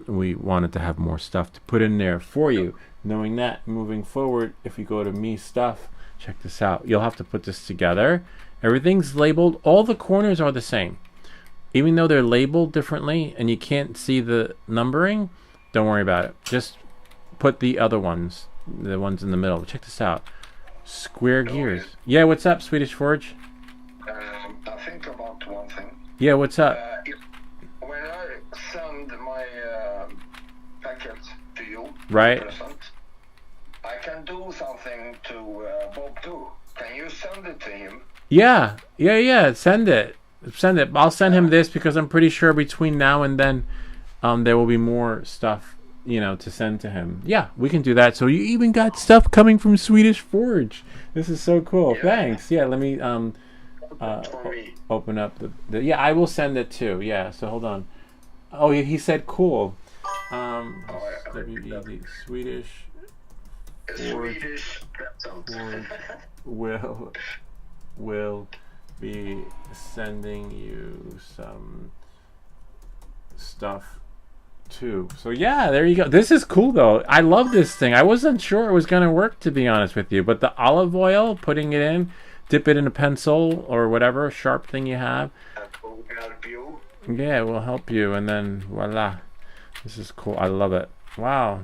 we wanted to have more stuff to put in there for you. Knowing that, moving forward, if you go to Me Stuff, check this out. You'll have to put this together. Everything's labeled. All the corners are the same. Even though they're labeled differently and you can't see the numbering, don't worry about it. Just put the other ones, the ones in the middle. Check this out. Square gears. Yeah, what's up, Swedish Forge?
I think about one thing.
Yeah, what's up?
When I send my packet to you,
Right.
present, I can do something to Bob too. Can you send it to him?
Yeah. Send it. I'll send him this because I'm pretty sure between now and then, there will be more stuff, to send to him. Yeah, we can do that. So you even got stuff coming from Swedish Forge. This is so cool.
Yeah.
Thanks. Yeah, let me
For me.
open up the. Yeah, I will send it too. Yeah. So hold on. Oh, he said cool. WED Swedish
Swedish present.
will be sending you some stuff too. So yeah, there you go. This is cool though. I love this thing. I wasn't sure it was gonna work, to be honest with you, but the olive oil, putting it in, dip it in a pencil or whatever sharp thing you have.
That will help you.
Yeah, it will help you, and then voila. This is cool. I love it. Wow.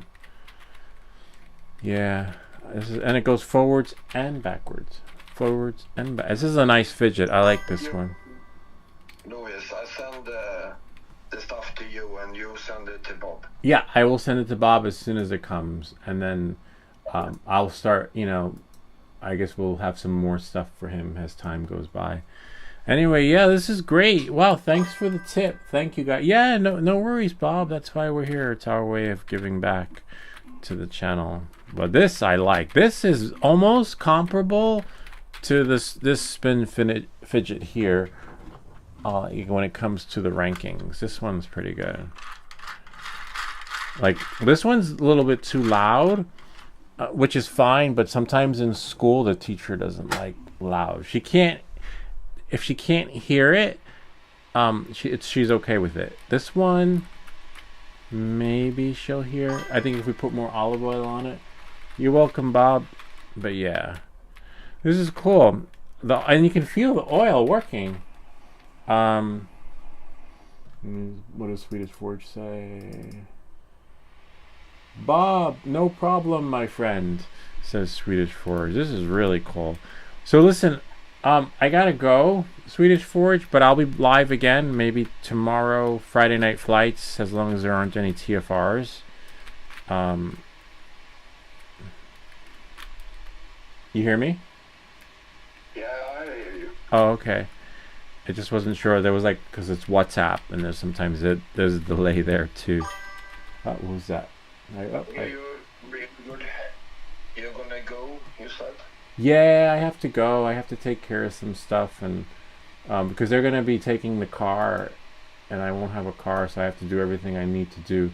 Yeah. And it goes forwards and backwards. Forwards and back. This is a nice fidget. I like this one.
Louis, I send the stuff to you and you send it to Bob.
Yeah, I will send it to Bob as soon as it comes, and then I'll start. I guess we'll have some more stuff for him as time goes by. Anyway, yeah, this is great. Wow, thanks for the tip. Thank you, guys. Yeah, no worries, Bob. That's why we're here. It's our way of giving back to the channel. But this I like. This is almost comparable to this spin fidget here. When it comes to the rankings, this one's pretty good. Like, this one's a little bit too loud, which is fine, but sometimes in school the teacher doesn't like loud. If she can't hear it, she's okay with it. This one, maybe she'll hear. I think if we put more olive oil on it. You're welcome, Bob. But yeah, this is cool. And you can feel the oil working. What does Swedish Forge say? Bob, no problem, my friend, says Swedish Forge. This is really cool. So listen, I gotta go, Swedish Forge, but I'll be live again maybe tomorrow, Friday night flights, as long as there aren't any TFRs. You hear me?
Yeah, I hear you.
Oh, okay. I just wasn't sure. There was because it's WhatsApp, and there's sometimes there's a delay there too. What was that?
You're really good. You're gonna go, you said?
Yeah, I have to go. I have to take care of some stuff, and because they're gonna be taking the car, and I won't have a car, so I have to do everything I need to do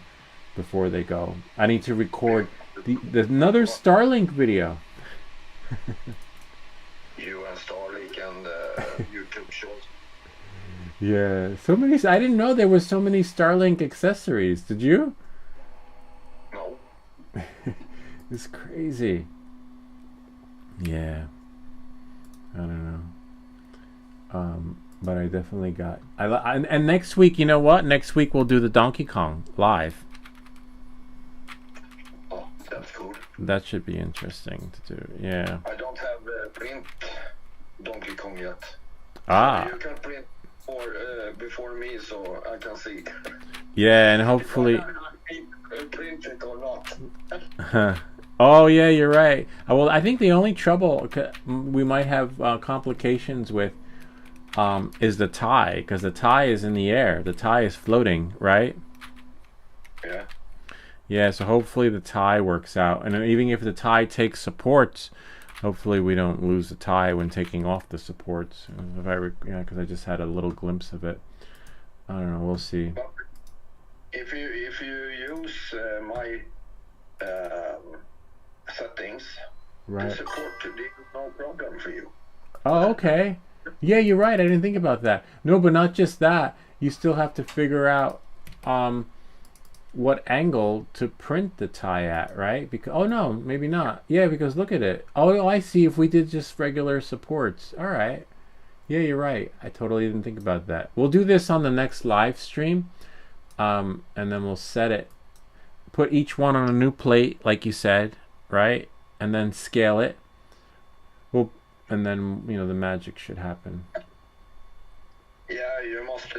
before they go. I need to record another Starlink video.
You and Starlink and YouTube shorts.
Yeah, so many. I didn't know there was so many Starlink accessories. Did you?
No.
It's crazy. Yeah. I don't know. But I definitely got. And next week, you know what? Next week we'll do the Donkey Kong live.
Oh, that's good.
That should be interesting to do. Yeah.
I don't have print Donkey Kong yet.
Ah.
You can print before me, so I can see.
Yeah, and hopefully.
Print it or not.
Oh yeah, you're right. Well, I think the only trouble we might have complications with is the tie, because the tie is in the air. The tie is floating, right?
Yeah.
Yeah, so hopefully the tie works out, and even if the tie takes supports, hopefully we don't lose the tie when taking off the supports. Because I just had a little glimpse of it. I don't know. We'll see.
If you use my settings,
Right.
The support, there's no problem for you.
Oh, okay. Yeah, you're right. I didn't think about that. No, but not just that. You still have to figure out what angle to print the tie at, right? Because oh no, maybe not. Yeah, because look at it. Oh, I see. If we did just regular supports, all right. Yeah, you're right. I totally didn't think about that. We'll do this on the next live stream, and then we'll set it. Put each one on a new plate, like you said, right? And then scale it. Well, and then the magic should happen.
Yeah, you must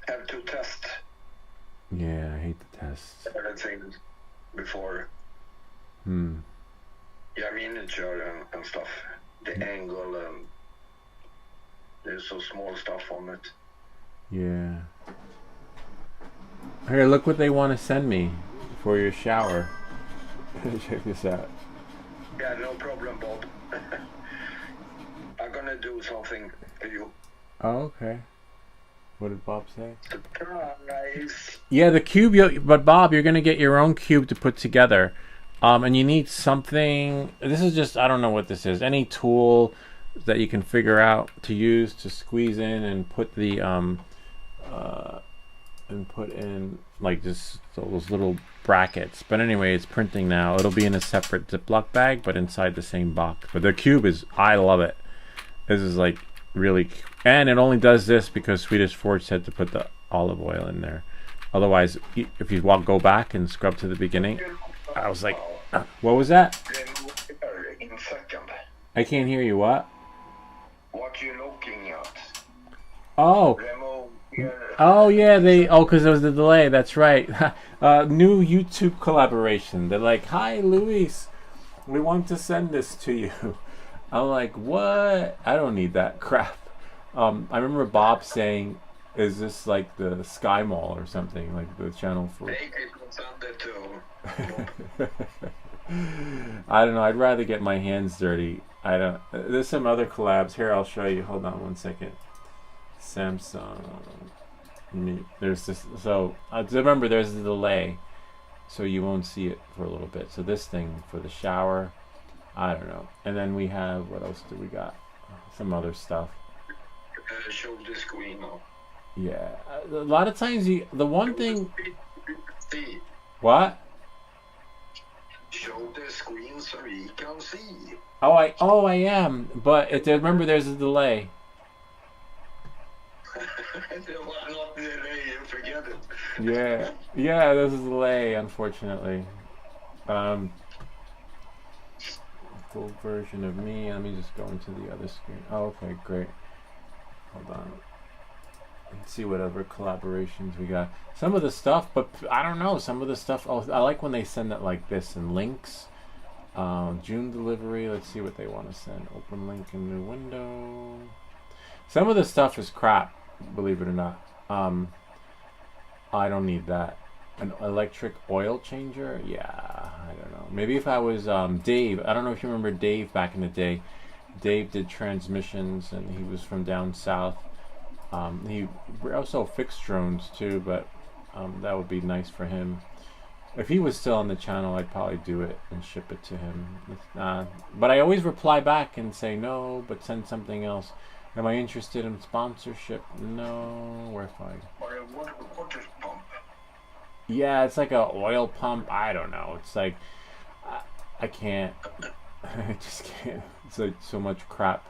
have to test
Yeah, I hate the tests.
everything before. Yeah, miniature and stuff. The angle and there's so small stuff on it.
Yeah. Here, look what they want to send me for your shower. Check this out.
Yeah, no problem, Bob. I'm gonna do something for you.
Oh, okay. What did Bob say?
Surprise!
Yeah, the cube. But Bob, you're gonna get your own cube to put together, and you need something. This is just I don't know what this is. Any tool that you can figure out to use to squeeze in and put the and put in like just those little brackets. But anyway, it's printing now. It'll be in a separate Ziploc bag, but inside the same box. But the cube is, I love it. This is like really, and it only does this because Swedish Forge said to put the olive oil in there. Otherwise, if you go back and scrub to the beginning, I was like, what was that?
In a second.
I can't hear you. What?
What you looking at?
Oh.
Remove
Oh yeah, because there was a delay. That's right. New YouTube collaboration. They're like, "Hi, Luis, we want to send this to you." I'm like, "What? I don't need that crap." I remember Bob saying, "Is this like the Sky Mall or something? Like the channel for?"
Hey, people send it to.
I don't know. I'd rather get my hands dirty. I don't. There's some other collabs here. I'll show you. Hold on one second. Samsung. There's this. So remember, there's a delay, so you won't see it for a little bit. So this thing for the shower, I don't know. And then we have what else do we got? Some other stuff.
Show the screen now.
Yeah, a lot of times the one thing.
See.
What?
Show the screen so we can see.
Oh, I am. But remember, there's a delay.
Not delay, you forget it.
Yeah, there's a delay, unfortunately. Full version of me. Let me just go into the other screen. Oh, okay, great. Hold on. Let's see what other collaborations we got. Some of the stuff, but I don't know. Some of the stuff. Oh, I like when they send it like this in links. June delivery. Let's see what they want to send. Open link in new window. Some of the stuff is crap. Believe it or not. I don't need that. An electric oil changer? Yeah, I don't know. Maybe if I was Dave. I don't know if you remember Dave back in the day. Dave did transmissions, and he was from down south. He also fixed drones too, but that would be nice for him. If he was still on the channel, I'd probably do it and ship it to him. But I always reply back and say no, but send something else. Am I interested in sponsorship? No. Where find?
Or a water pump.
Yeah, it's like a oil pump. I don't know. It's like I can't. I just can't. It's like so much crap.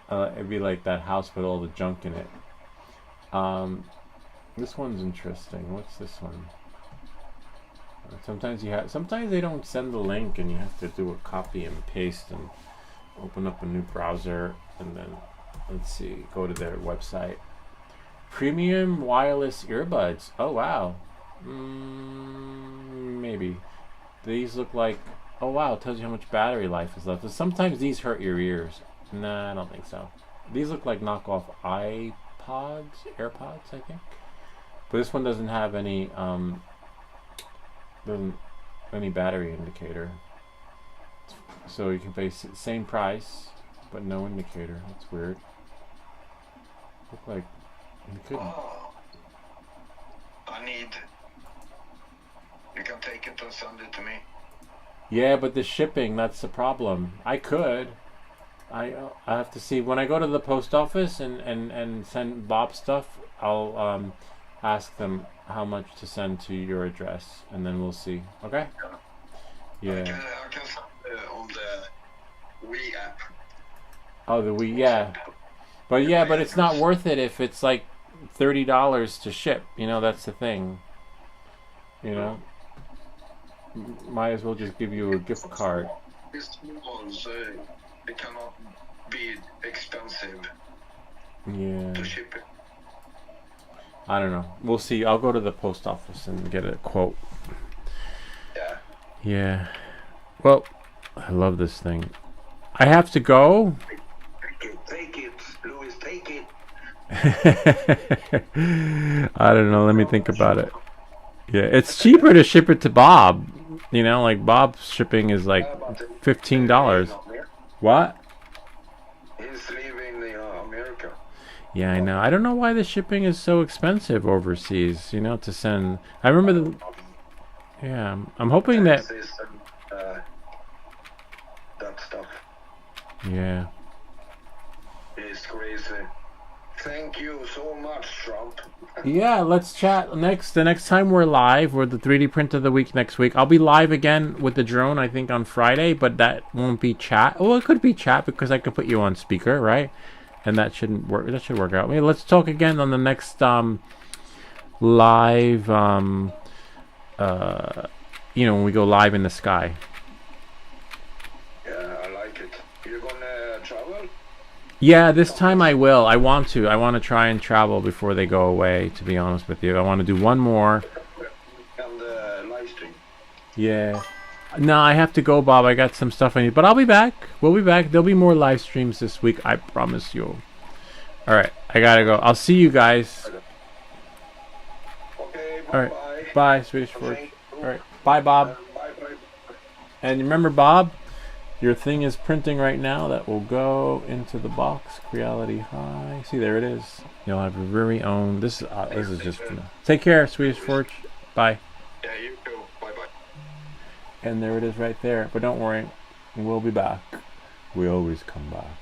It'd be like that house with all the junk in it. This one's interesting. What's this one? Sometimes they don't send the link, and you have to do a copy and paste and open up a new browser, and then let's see, go to their website. Premium wireless earbuds. Oh wow. Maybe. These look like. Oh wow, it tells you how much battery life is left. But sometimes these hurt your ears. Nah, I don't think so. These look like knockoff AirPods, I think. But this one doesn't have any any battery indicator. So you can pay same price, but no indicator. That's weird. Look like you could.
Oh, I need. You can take it and send it to me.
Yeah, but the shipping, that's the problem. I could. I have to see. When I go to the post office and send Bob stuff, I'll ask them how much to send to your address, and then we'll see. Okay? Yeah.
I can send on the Wii app.
Oh, yeah. But it's not worth it if it's like $30 to ship. You know, that's the thing. You know? Might as well just give you a gift card.
It's small, so it cannot be expensive
Yeah.
to ship it.
I don't know. We'll see. I'll go to the post office and get a quote.
Yeah.
Yeah. Well, I love this thing. I have to go.
Take it, Louis, take it.
I don't know. Let me think about it. Yeah, it's cheaper to ship it to Bob. You know, like Bob's shipping is like $15. What?
He's leaving America.
Yeah, I know. I don't know why the shipping is so expensive overseas. You know, to send. I remember the. Yeah, I'm hoping that.
Taxes and, that stuff
Yeah.
is crazy. Thank you so much, Trump.
Yeah, let's chat the next time we're live. We're the 3D print of the week next week. I'll be live again with the drone, I think, on Friday, but that won't be chat. Well, it could be chat because I could put you on speaker, right? And that shouldn't work. That should work out. Maybe let's talk again on the next live. You know, when we go live in the sky.
Yeah, I like it. You're gonna travel?
Yeah, this time I will. I want to. I want to try and travel before they go away, to be honest with you. I want to do one more.
And live stream.
Yeah. No, I have to go, Bob. I got some stuff I need. But I'll be back. We'll be back. There'll be more live streams this week. I promise you. All right. I got to go. I'll see you guys.
Okay, bye-bye.
All right. Bye, Swedish Forge. All right. Bye, Bob.
Bye-bye.
And remember, Bob, your thing is printing right now. That will go into the box. Creality High. See, there it is. You'll have your very own. This is just. Take care, Swedish Forge. Bye.
Yeah, you too. Bye-bye.
And there it is right there. But don't worry. We'll be back. We always come back.